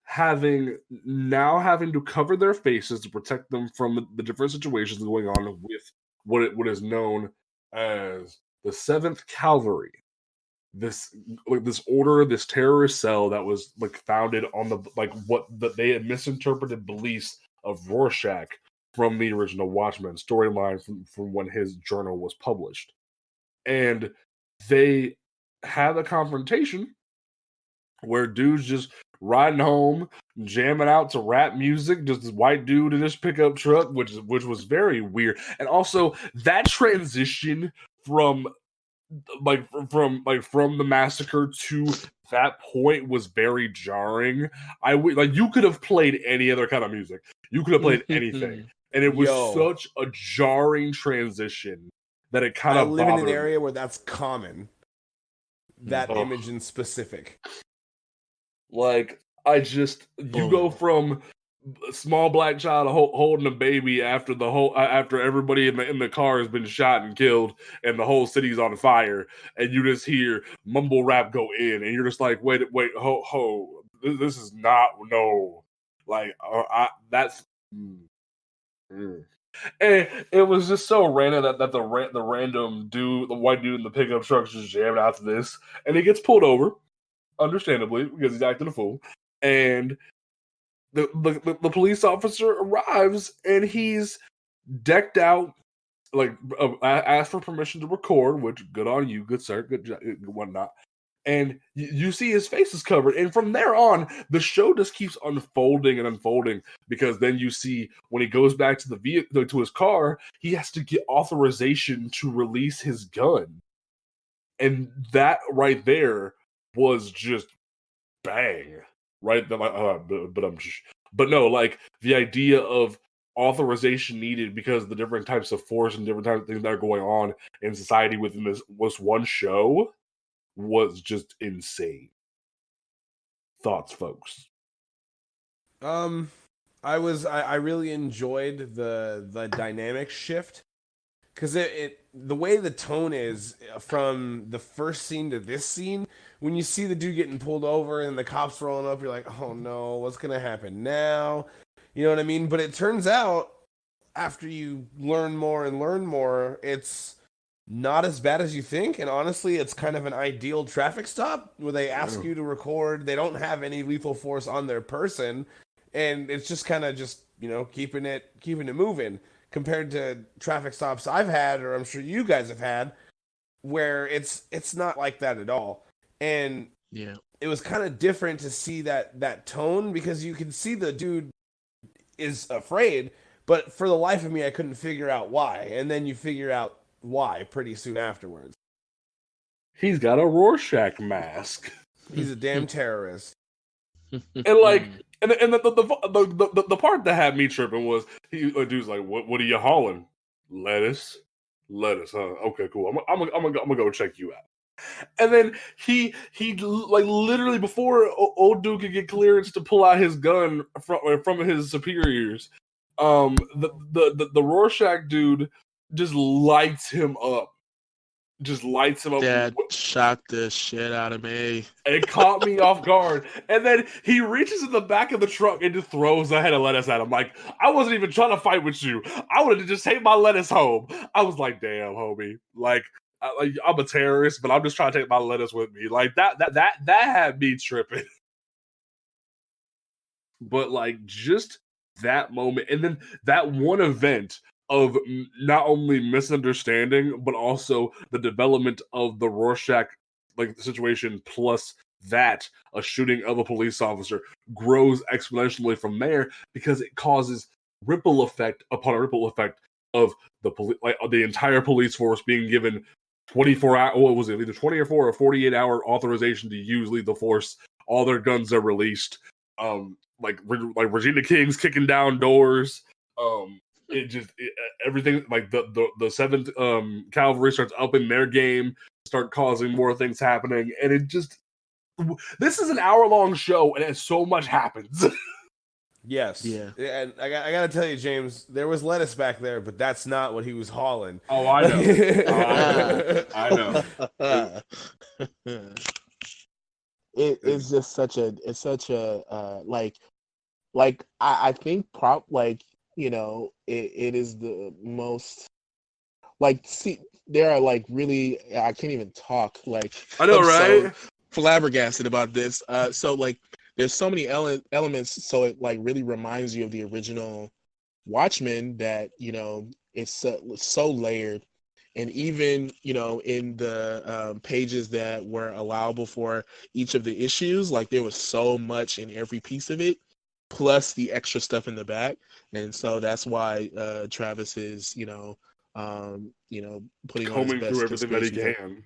having to cover their faces to protect them from the different situations going on with what is known as the 7th Cavalry. This order, this terrorist cell that was founded on they had misinterpreted beliefs of Rorschach from the original Watchmen storyline from when his journal was published. And they had a confrontation where dudes just riding home, jamming out to rap music, just this white dude in his pickup truck, which was very weird. And also that transition from the massacre to that point was very jarring. You could have played any other kind of music. You could have played anything. And it was such a jarring transition that it kind of live in an area where that's common. That image in specific. You go from a small black child holding a baby after everybody in the car has been shot and killed and the whole city's on fire, and you just hear mumble rap go in, and you're just like, wait, ho, this is not that's. And it was just so random that the random dude, the white dude in the pickup truck, is just jamming out to this, and he gets pulled over, understandably, because he's acting a fool. And the police officer arrives, and he's decked out, asked for permission to record, which good on you, good sir, good whatnot. And you see his face is covered. And from there on, the show just keeps unfolding and unfolding, because then you see when he goes back to the vehicle, to his car, he has to get authorization to release his gun. And that right there was just bang. Right? But no, the idea of authorization needed because of the different types of force and different types of things that are going on in society within this one show was just insane. Thoughts, folks? I really enjoyed the dynamic shift, because the way the tone is from the first scene to this scene, when you see the dude getting pulled over and the cops rolling up, you're like, oh no, what's gonna happen now? You know what I mean? But it turns out, after you learn more, it's not as bad as you think, and honestly, it's kind of an ideal traffic stop where they ask you to record. They don't have any lethal force on their person, and it's just kind of keeping it moving, compared to traffic stops I've had, or I'm sure you guys have had, where it's not like that at all. And it was kind of different to see that tone, because you can see the dude is afraid, but for the life of me, I couldn't figure out why. And then you figure out why pretty soon afterwards. He's got a Rorschach mask. He's a damn terrorist. And the part that had me tripping was a dude's like, what are you hauling? Lettuce, huh? Okay, cool. I'm gonna go check you out. And then he literally, before old dude could get clearance to pull out his gun from his superiors, the Rorschach dude just lights him up just lights him up. That shocked the shit out of me. It caught me off guard. And then he reaches in the back of the truck and just throws a head of lettuce at him. Like, I wasn't even trying to fight with you. I wanted to just take my lettuce home. I was like, damn, homie. Like, I'm a terrorist, but I'm just trying to take my lettuce with me. Like, that had me tripping. But, like, just that moment. And then that one event of not only misunderstanding, but also the development of the Rorschach situation, plus that a shooting of a police officer grows exponentially from there because it causes ripple effect upon a ripple effect of the entire police force being given 24 hour, what was it, either 24 or 48 hour authorization to use lethal force. All their guns are released. Like Regina King's kicking down doors. Everything, like the 7th Cavalry starts upping their game, start causing more things happening, and this is an hour-long show, and so much happens. Yes. Yeah. And I gotta tell you, James, there was lettuce back there, but that's not what he was hauling. Oh, I know. I know. It's just such a I think it is the most, like, see, there are like really, I can't even talk, like, I know, I'm right? so flabbergasted about this. So like there's so many elements, so it like really reminds you of the original Watchmen that, it's so layered. And even, in the pages that were allowable for each of the issues, like there was so much in every piece of it, plus the extra stuff in the back. And so that's why Travis is, putting combing on his best through everything that he can.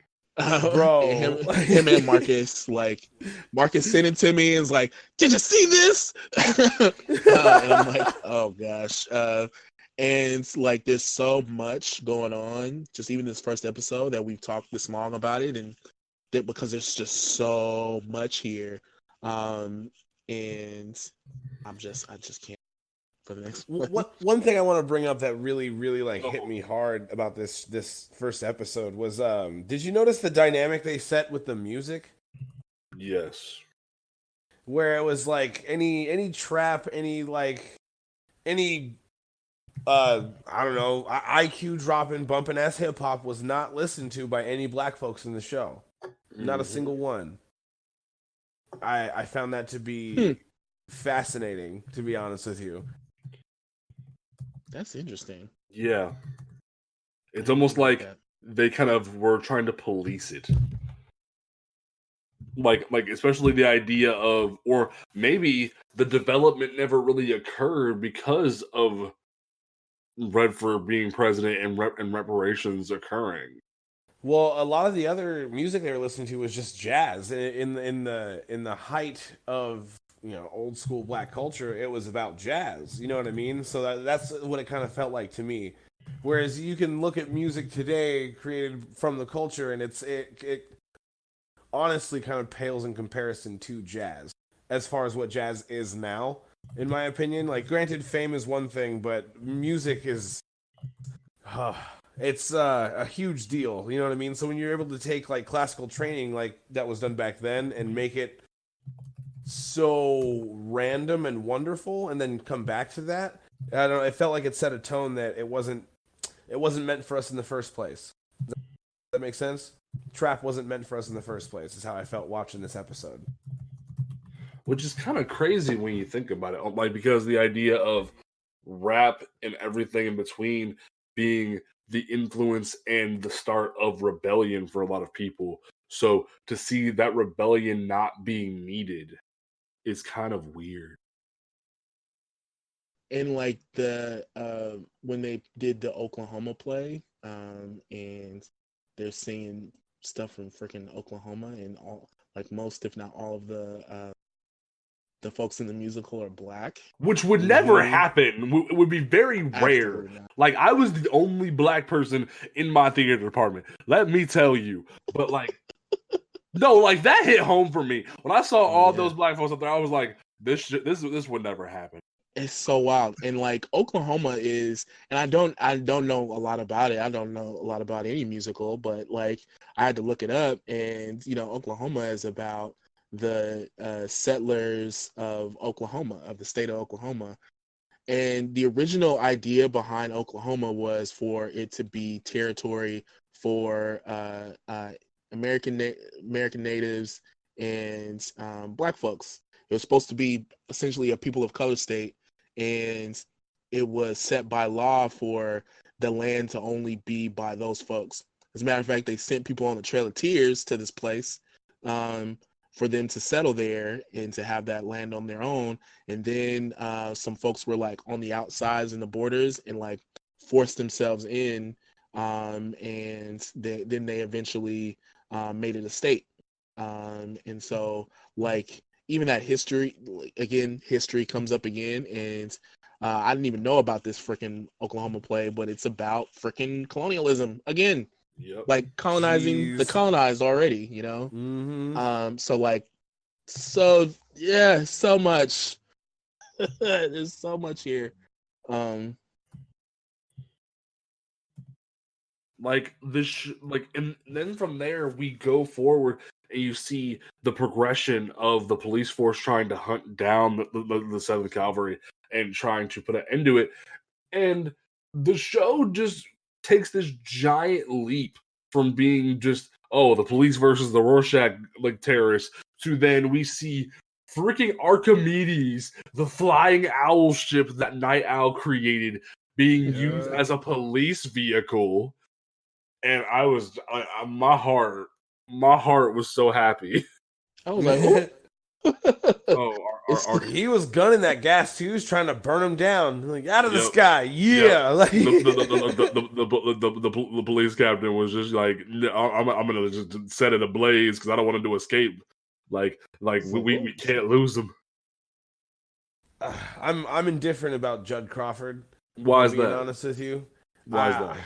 Bro. him and Marcus, like, Marcus sent it to me and was like, "Did you see this?" And I'm like, "Oh gosh." And it's like there's so much going on, just even this first episode that we've talked this long about it, and that because there's just so much here, and I just can't for the next one thing I want to bring up that really like hit me hard about this first episode was did you notice the dynamic they set with the music? Yes. Where it was like any trap, any I don't know, IQ dropping, bumping ass hip hop was not listened to by any black folks in the show. Not a single one. I found that to be fascinating, to be honest with you. That's interesting. Yeah. It's almost like they kind of were trying to police it. Like especially the idea of, or maybe the development never really occurred because of Redford being president and reparations occurring. Well, a lot of the other music they were listening to was just jazz. In the height of old school black culture, it was about jazz. You know what I mean? So that's what it kind of felt like to me. Whereas you can look at music today created from the culture, and it honestly kind of pales in comparison to jazz as far as what jazz is now. In my opinion, like, granted, fame is one thing, but music is, it's a huge deal. You know what I mean? So when you're able to take like classical training, like that was done back then, and make it so random and wonderful, and then come back to that, I don't know. It felt like it set a tone that it wasn't meant for us in the first place. Does that make sense? Trap wasn't meant for us in the first place. Is how I felt watching this episode. Which is kind of crazy when you think about it, like, because the idea of rap and everything in between being the influence and the start of rebellion for a lot of people. So to see that rebellion not being needed is kind of weird. And like the when they did the Oklahoma play, and they're singing stuff from freaking Oklahoma, and all, like, most, if not all, of the folks in the musical are black, which would never happen. It would be very rare. Like, I was the only black person in my theater department, let me tell you. But like, no, like, that hit home for me when I saw all those black folks up there. I was like, this would never happen. It's so wild. And like Oklahoma is, and I don't know a lot about it. I don't know a lot about any musical, but like I had to look it up, and Oklahoma is about the settlers of Oklahoma, of the state of Oklahoma. And the original idea behind Oklahoma was for it to be territory for American natives and black folks. It was supposed to be essentially a people of color state, and it was set by law for the land to only be by those folks. As a matter of fact, they sent people on the Trail of Tears to this place for them to settle there and to have that land on their own. And then some folks were like on the outsides and the borders and like forced themselves in, and then they eventually made it a state. And so like even that history, again, history comes up again, and I didn't even know about this freaking Oklahoma play, but it's about freaking colonialism again. Yep. Like colonizing the colonized already, Mm-hmm. So like, so yeah, so much. There's so much here. Like this, and then from there we go forward, and you see the progression of the police force trying to hunt down the 7th Cavalry and trying to put an end to it. And the show just takes this giant leap from being just, oh, the police versus the Rorschach terrorists, to then we see freaking Archimedes, the flying owl ship that Night Owl created, being used as a police vehicle. And my heart was so happy. I was like, He was gunning that gas too. He was trying to burn him down, like out of the sky. Yeah, like the police captain was just like, I'm gonna just set it ablaze because I don't want him to escape. Like we can't lose him. I'm indifferent about Judd Crawford. Why is being that? honest with you, Why is that?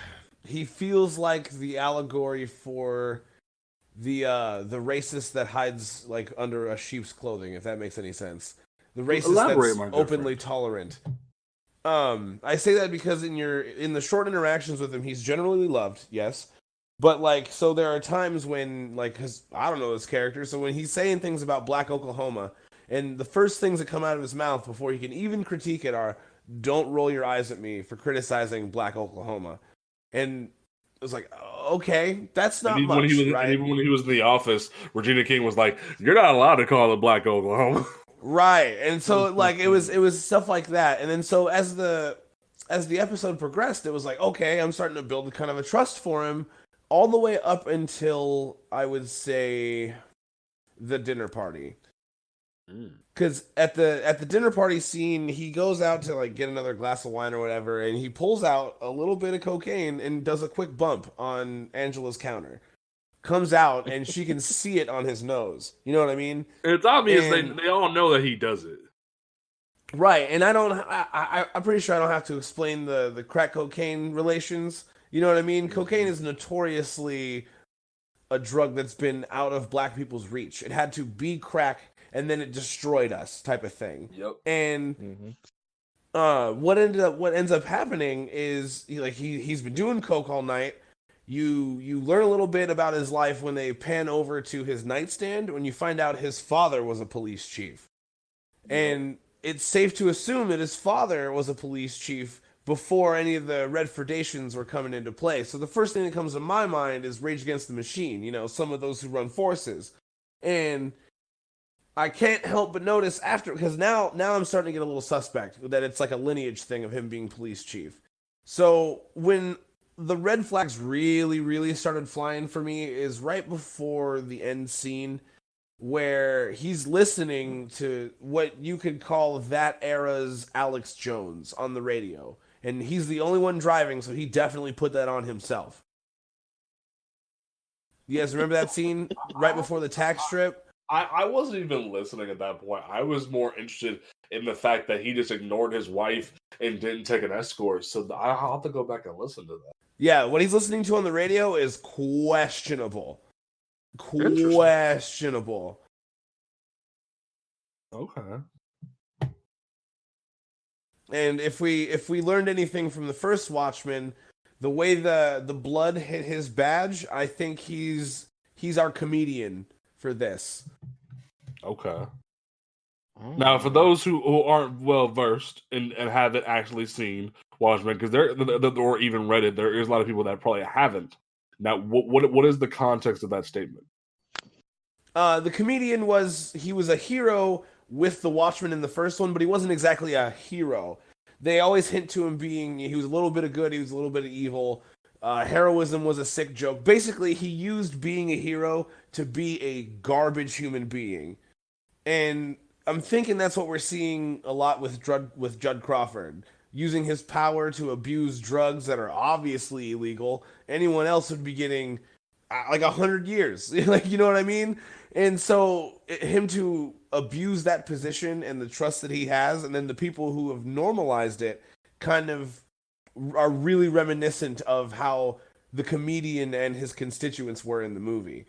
He feels like the allegory for the racist that hides like under a sheep's clothing, if that makes any sense. The racist that's openly tolerant. I say that because in the short interactions with him, he's generally loved, yes. But like, so there are times when like, cause I don't know his character, so when he's saying things about Black Oklahoma, and the first things that come out of his mouth before he can even critique it are, "Don't roll your eyes at me for criticizing Black Oklahoma." And it was like, okay, that's not much, right? And even when he was in the office, Regina King was like, "You're not allowed to call it Black Oklahoma." Right. And so like it was stuff like that. And then so as the episode progressed, it was like, okay, I'm starting to build kind of a trust for him all the way up until I would say the dinner party. Because at the dinner party scene, he goes out to like get another glass of wine or whatever, and he pulls out a little bit of cocaine and does a quick bump on Angela's counter. Comes out and she can see it on his nose. You know what I mean? It's obvious they all know that he does it. Right, and I'm pretty sure I don't have to explain the crack cocaine relations. You know what I mean? Cocaine is notoriously a drug that's been out of black people's reach. It had to be crack, and then it destroyed us, type of thing. Yep. And what ends up happening is he's been doing coke all night. You learn a little bit about his life when they pan over to his nightstand, when you find out his father was a police chief. And it's safe to assume that his father was a police chief before any of the Redfordations were coming into play. So the first thing that comes to my mind is Rage Against the Machine, some of those who run forces. And I can't help but notice after, because now I'm starting to get a little suspect that it's like a lineage thing of him being police chief. So when the red flags really, really started flying for me is right before the end scene, where he's listening to what you could call that era's Alex Jones on the radio. And he's the only one driving, so he definitely put that on himself. You guys remember that scene right before the tax strip? I wasn't even listening at that point. I was more interested in the fact that he just ignored his wife and didn't take an escort. So I'll have to go back and listen to that. Yeah, what he's listening to on the radio is questionable. Questionable. Okay. And if we learned anything from the first Watchmen, the way the blood hit his badge, I think he's our comedian for this. Okay. Now, for those who aren't well versed and haven't actually seen Watchmen, because or even read it, there is a lot of people that probably haven't. Now, what is the context of that statement? The comedian was a hero with the Watchmen in the first one, but he wasn't exactly a hero. They always hint to him being, he was a little bit of good, he was a little bit of evil. Heroism was a sick joke. Basically, he used being a hero to be a garbage human being. And I'm thinking that's what we're seeing a lot with Judd Crawford. Using his power to abuse drugs that are obviously illegal. Anyone else would be getting like 100 years. Like, you know what I mean? And so him to abuse that position and the trust that he has, and then the people who have normalized it kind of are really reminiscent of how the comedian and his constituents were in the movie.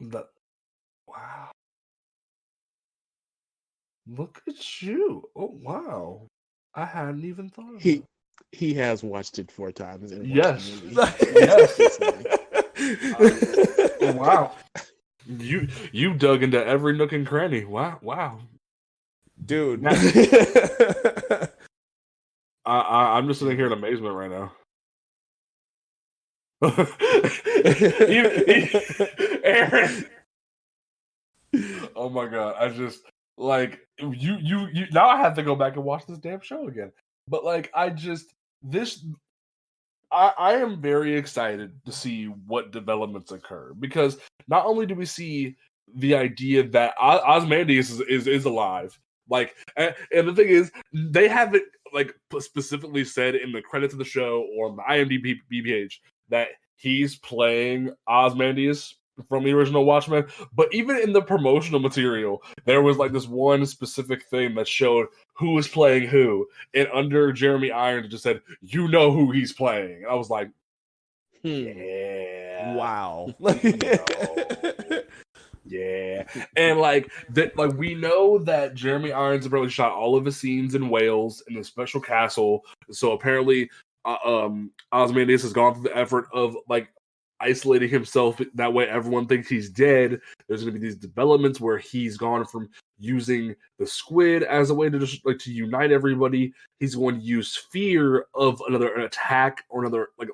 Wow. Look at you. Oh, wow. I hadn't even thought of it. He has watched it 4 times. Yes. Yes. Wow. You dug into every nook and cranny. Wow. Dude. I'm just sitting here in amazement right now. Aaron. Oh my god. I just like you now I have to go back and watch this damn show again. But like I am very excited to see what developments occur, because not only do we see the idea that Ozymandias is alive, like, and the thing is, they haven't like specifically said in the credits of the show or on the IMDb page that he's playing Ozymandias from the original Watchmen, but even in the promotional material, there was like this one specific thing that showed who was playing who, and under Jeremy Irons it just said, "You know who he's playing." And I was like, "Yeah, wow, yeah." And like that, like we know that Jeremy Irons probably shot all of his scenes in Wales in the special castle, so apparently, Ozymandias has gone through the effort of like isolating himself, that way everyone thinks he's dead. There's going to be these developments where he's gone from using the squid as a way to just like to unite everybody. He's going to use fear of an attack or another like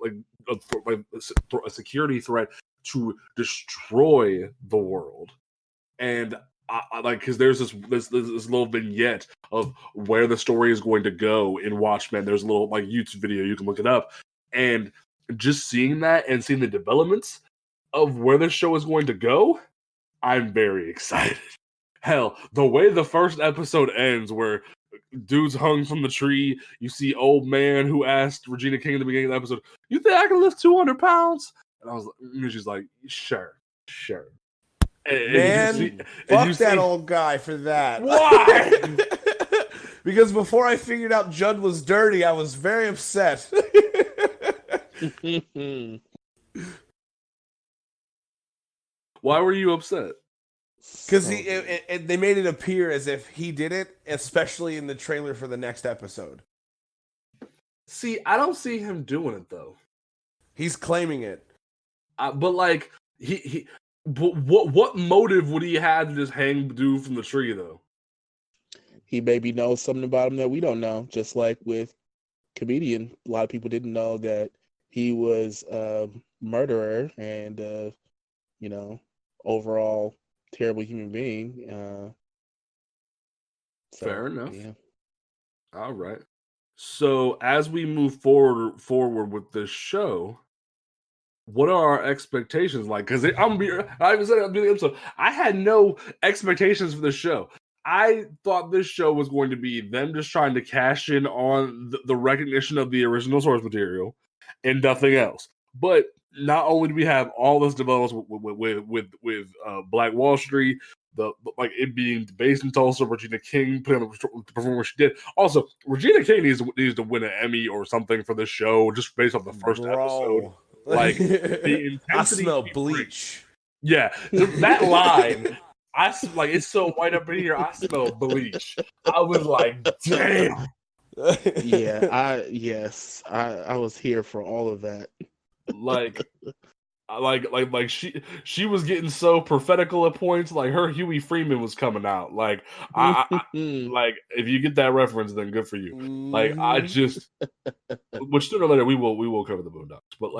a security threat to destroy the world. And I like, because there's this little vignette of where the story is going to go in Watchmen. There's a little like YouTube video, you can look it up, and just seeing that and seeing the developments of where this show is going to go, I'm very excited. Hell, the way the first episode ends, where dude's hung from the tree, you see old man who asked Regina King at the beginning of the episode, "You think I can lift 200 pounds?" And she's like, sure. Man, fuck that old guy for that. Why? Because before I figured out Judd was dirty, I was very upset. Why were you upset? Because they made it appear as if he did it, especially in the trailer for the next episode. See, I don't see him doing it though. He's claiming it, but like but what motive would he have to just hang the dude from the tree though? He maybe knows something about him that we don't know. Just like with comedian, a lot of people didn't know that he was a murderer and overall terrible human being. Fair enough. Yeah. All right. So as we move forward with this show, what are our expectations like? Because I even said it at the episode, I had no expectations for this show. I thought this show was going to be them just trying to cash in on the recognition of the original source material and nothing else. But not only do we have all this development with Black Wall Street, like it being based in Tulsa, Regina King putting on the performance she did. Also, Regina King needs to win an Emmy or something for this show just based off the first episode. Like the intensity. I smell bleach. Yeah, that line. It's so white up in here. I smell bleach. I was like, damn. Yeah, I was here for all of that. Like she was getting so prophetical at points. Like her Huey Freeman was coming out. Like I like if you get that reference, then good for you. Like I just, which sooner or later we will cover the Boondocks. But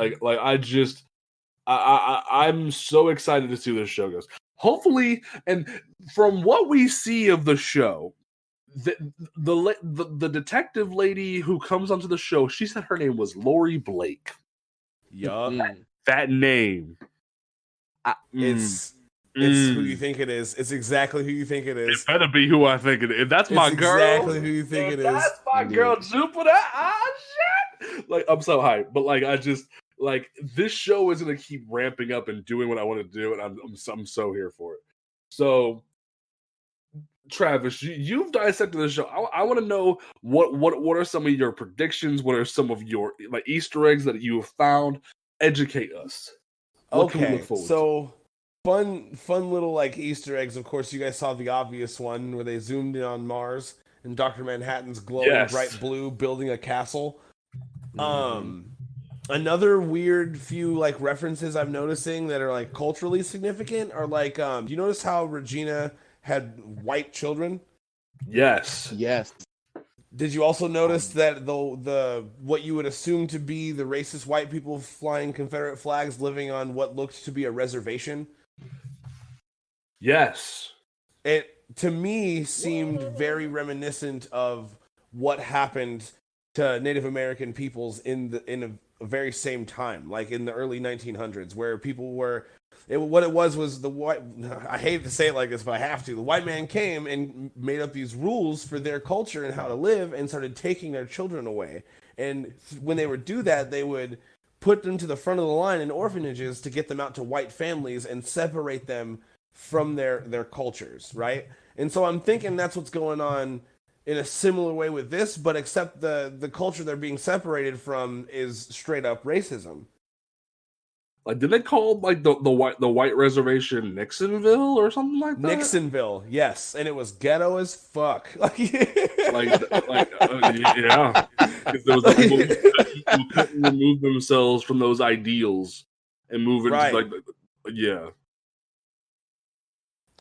I'm so excited to see where this show goes. Hopefully, and from what we see of the show, the detective lady who comes onto the show, she said her name was Lori Blake. Yup. That name. It's who you think it is. It's exactly who you think it is. It better be who I think it is. If that's my girl. Exactly who you think it is. That's my girl, Jupiter. Shit. Like, I'm so hyped. But, like, I just, like, this show is going to keep ramping up and doing what I want to do. And I'm so here for it. So, Travis, you've dissected the show. I want to know what are some of your predictions? What are some of your like Easter eggs that you have found? Educate us. What can we look forward to? Fun little like Easter eggs. Of course, you guys saw the obvious one where they zoomed in on Mars and Dr. Manhattan's glowing bright blue building a castle. Another weird few like references I'm noticing that are like culturally significant are like do you notice how Regina had white children? Yes. Did you also notice that the what you would assume to be the racist white people flying Confederate flags living on what looked to be a reservation? Yes. It to me seemed very reminiscent of what happened to Native American peoples in a very same time, like in the early 1900s, where people were. What it was the white. I hate to say it like this, but I have to. The white man came and made up these rules for their culture and how to live, and started taking their children away. And when they would do that, they would put them to the front of the line in orphanages to get them out to white families and separate them from their cultures, right? And so I'm thinking that's what's going on in a similar way with this, but except the culture they're being separated from is straight up racism. Like, did they call like the white reservation Nixonville or something like that? Nixonville, yes, and it was ghetto as fuck. Yeah, because there was like, people couldn't remove themselves from those ideals and move into yeah.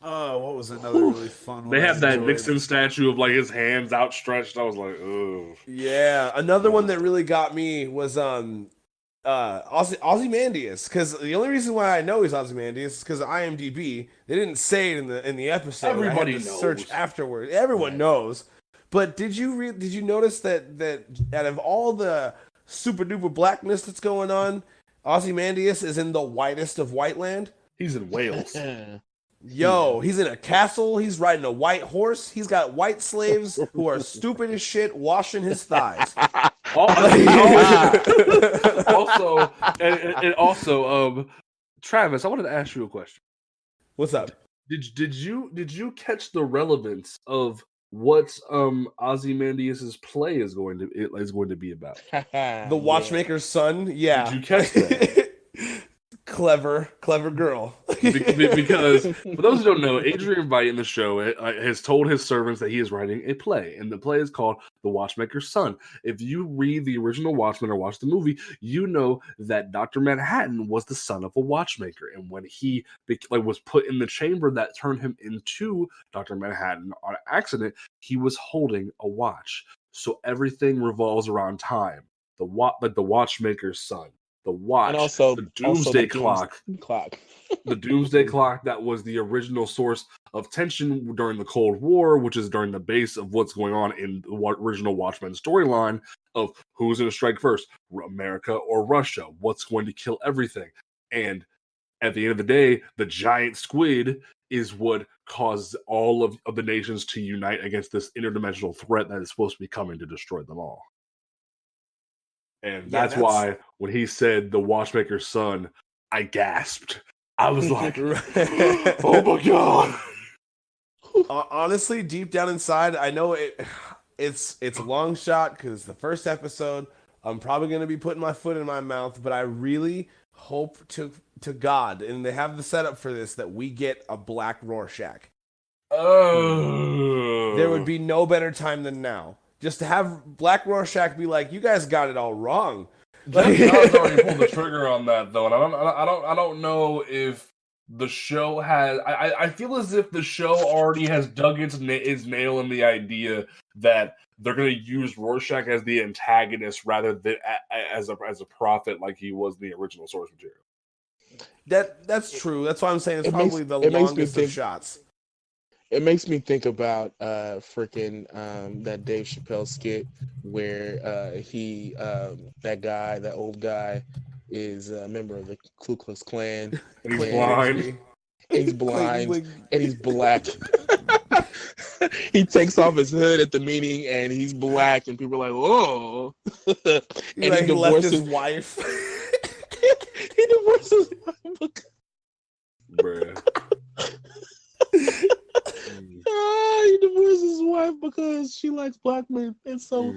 Oh, what was another really fun one? They have that Nixon statue of like his hands outstretched. I was like, oh. Yeah, another one that really got me was Ozymandias, because the only reason why I know he's Ozymandias is because of IMDb. They didn't say it in the episode. Everybody knows. Search afterward. Everyone knows. But did you notice that out of all the super duper blackness that's going on, Ozymandias is in the whitest of Whiteland? He's in Wales. Yo, he's in a castle. He's riding a white horse. He's got white slaves who are stupid as shit washing his thighs. Also, Travis, I wanted to ask you a question. What's up? Did you catch the relevance of what Ozymandias' play is going to be about? The Watchmaker's son? Yeah. Did you catch that? Clever girl. Because for those who don't know, Adrian Veidt in the show has told his servants that he is writing a play, and the play is called The Watchmaker's Son. If you read the original Watchmen or watch the movie, you know that Dr. Manhattan was the son of a watchmaker, and when he was put in the chamber that turned him into Dr. Manhattan on accident, he was holding a watch. So everything revolves around time. The watchmaker's son. The watch, and also the doomsday clock. The doomsday clock that was the original source of tension during the Cold War, which is during the base of what's going on in the original Watchmen storyline of who's going to strike first, America or Russia, what's going to kill everything. And at the end of the day, the giant squid is what caused all of the nations to unite against this interdimensional threat that is supposed to be coming to destroy them all. And that's why when he said the watchmaker's son, I gasped. I was like, oh my God. Honestly, deep down inside, I know it's a long shot because the first episode, I'm probably going to be putting my foot in my mouth, but I really hope to God, and they have the setup for this, that we get a Black Rorschach. Oh. There would be no better time than now. just to have Black Rorschach be like, "You guys got it all wrong." Jeff Johns already pulled the trigger on that though, and I don't know if the show has. I feel as if the show already has dug its nail in the idea that they're going to use Rorschach as the antagonist rather than as a prophet like he was in the original source material. That's true. That's why I'm saying it's probably the longest of shots. It makes me think about freaking that Dave Chappelle skit where he that old guy is a member of the Ku Klux Klan. And he's blind. He's blind and he's black. He takes off his hood at the meeting and he's black and people are like, "Whoa!" And he left his wife. He divorced his wife. Bruh. He divorced his wife because she likes black men. It's so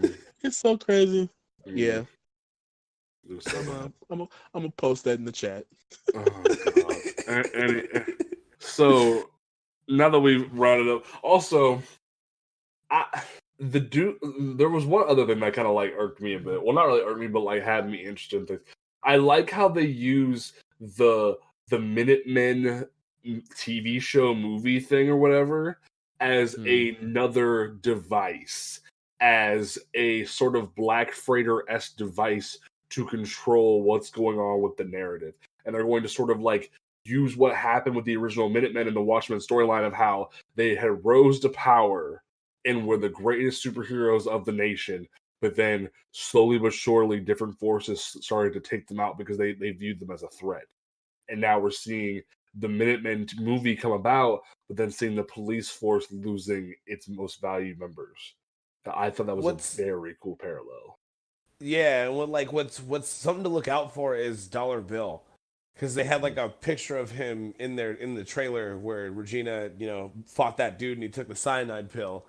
crazy. Yeah. I'm gonna post that in the chat. Oh, God. So now that we've brought it up, also, there was one other thing that kind of like irked me a bit. Well, not really irked me, but like had me interested in things. I like how they use the Minutemen TV show movie thing or whatever as another device, as a sort of Black Freighter-esque device to control what's going on with the narrative. And they're going to sort of like use what happened with the original Minutemen and the Watchmen storyline of how they had rose to power and were the greatest superheroes of the nation, but then slowly but surely different forces started to take them out because they viewed them as a threat. And now we're seeing the Minutemen movie come about, but then seeing the police force losing its most valued members. I thought that was a very cool parallel. Yeah, and what's something to look out for is Dollar Bill, because they had like a picture of him in the trailer where Regina, fought that dude and he took the cyanide pill.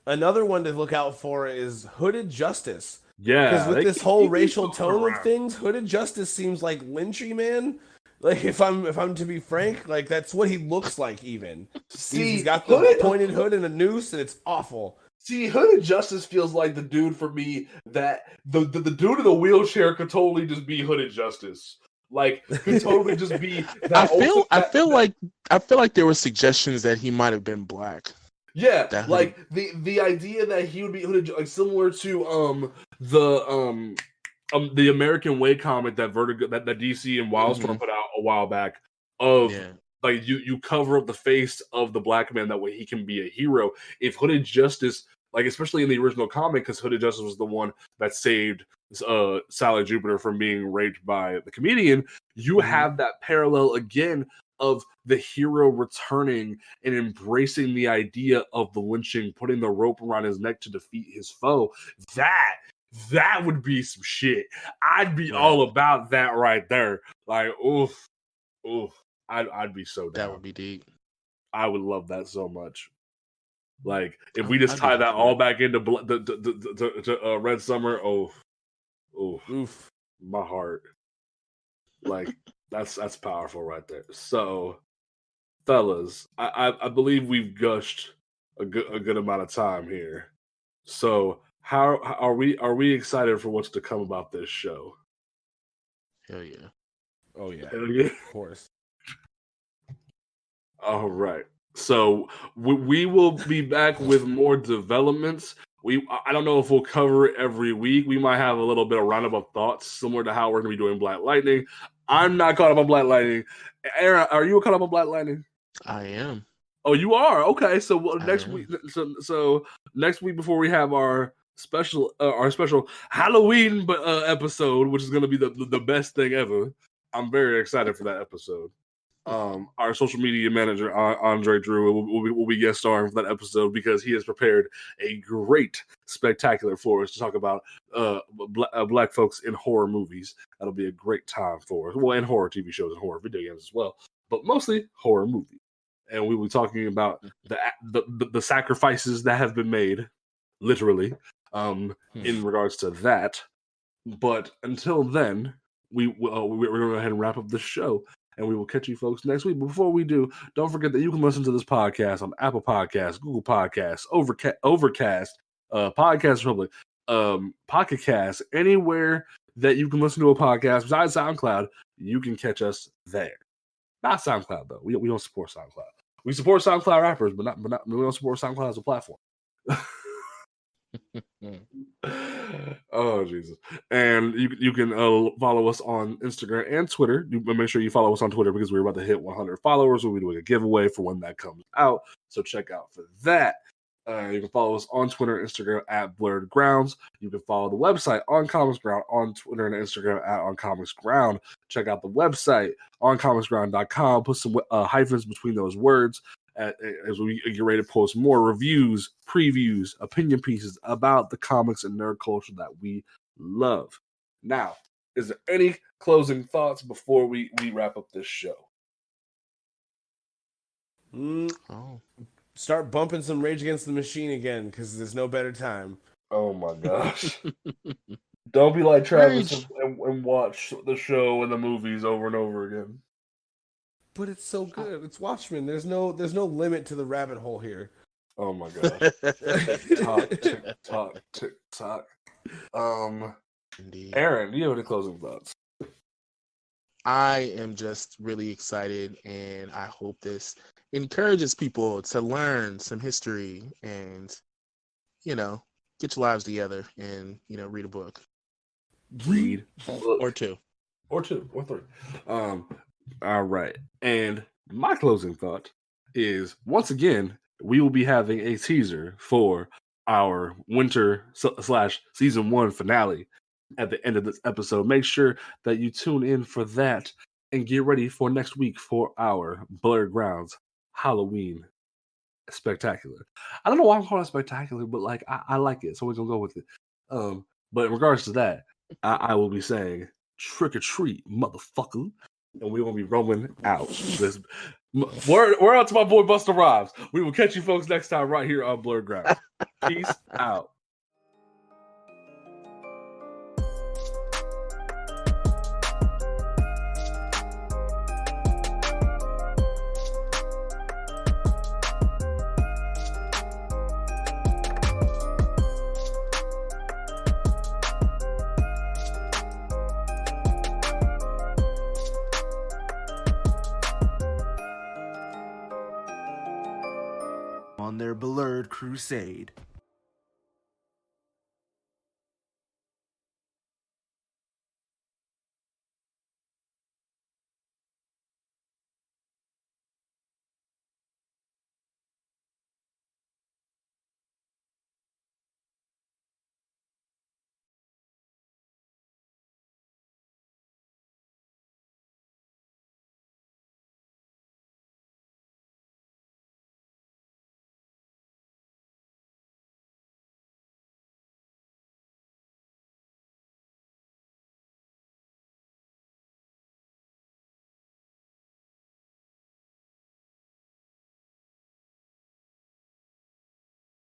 Another one to look out for is Hooded Justice. Yeah, because with this whole racial tone of things, Hooded Justice seems like Lynchy Man. Like if I'm to be frank, like that's what he looks like. Even he's got the pointed hood and a noose, and it's awful. See, Hooded Justice feels like the dude for me that the dude in the wheelchair could totally just be Hooded Justice. Like could totally just be. I feel like there were suggestions that he might have been black. Yeah, like the idea that he would be hooded, like similar to the American Way comic that Vertigo that DC and Wildstorm put out a while back of like you cover up the face of the black man, that way he can be a hero. If Hooded Justice, like especially in the original comic, because Hooded Justice was the one that saved Sally Jupiter from being raped by the comedian, you have that parallel again of the hero returning and embracing the idea of the lynching, putting the rope around his neck to defeat his foe. That would be some shit. I'd be all about that right there. Like, oof. I'd be so down. That would be deep. I would love that so much. Like, if we just tie that all back into Red Summer, oof, my heart. Like, that's powerful right there. So, fellas, I believe we've gushed a good amount of time here. So, how are we excited for what's to come about this show? Hell yeah! Oh yeah! Hell yeah! Of course. All right. So we will be back with more developments. I don't know if we'll cover it every week. We might have a little bit of roundabout thoughts, similar to how we're going to be doing Black Lightning. I'm not caught up on Black Lightning. Aaron, are you caught up on Black Lightning? I am. Oh, you are? Okay. So next week. So next week, before we have our special Halloween episode, which is going to be the best thing ever. I'm very excited for that episode. Our social media manager, Andre Drew, will be guest starring for that episode because he has prepared a great spectacular for us to talk about black folks in horror movies. That'll be a great time for us. Well, and horror TV shows and horror video games as well, but mostly horror movies. And we will be talking about the sacrifices that have been made, literally, in regards to that. But until then, we're going to go ahead and wrap up the show. and we will catch you folks next week. Before we do, don't forget that you can listen to this podcast on Apple Podcasts, Google Podcasts, Overcast, Podcast Republic, Pocket Cast, anywhere that you can listen to a podcast besides SoundCloud. You can catch us there. Not SoundCloud though. We don't support SoundCloud. We support SoundCloud rappers, but we don't support SoundCloud as a platform. Oh Jesus! And you can follow us on Instagram and Twitter. Make sure you follow us on Twitter because we're about to hit 100 followers. We'll be doing a giveaway for when that comes out, so check out for that. You can follow us on Twitter and Instagram at Blerd Grounds. You can follow the website on Comics Ground on Twitter and Instagram at On Comics Ground. Check out the website on comicsground.com. Put some hyphens between those words as we get ready to post more reviews, previews, opinion pieces about the comics and nerd culture that we love. Now, is there any closing thoughts before we wrap up this show? Start bumping some Rage Against the Machine again, because there's no better time. Oh my gosh. Don't be like Travis and watch the show and the movies over and over again. But it's so good. It's Watchmen. There's no limit to the rabbit hole here. Oh my gosh. Tock. Indeed. Aaron, do you have any closing thoughts? I am just really excited, and I hope this encourages people to learn some history and, get your lives together and, read a book. Read. Or two. Or 3. All right. And my closing thought is, once again, we will be having a teaser for our winter / season 1 finale at the end of this episode. Make sure that you tune in for that and get ready for next week for our Blerd Grounds Halloween spectacular. I don't know why I'm calling it spectacular, but I like it, so we're gonna go with it. But in regards to that, I will be saying trick or treat, motherfucker. And we will be rolling out this. We're out to my boy Busta Rhymes. We will catch you folks next time right here on Blerd Grounds. Peace out. On their Blerd crusade.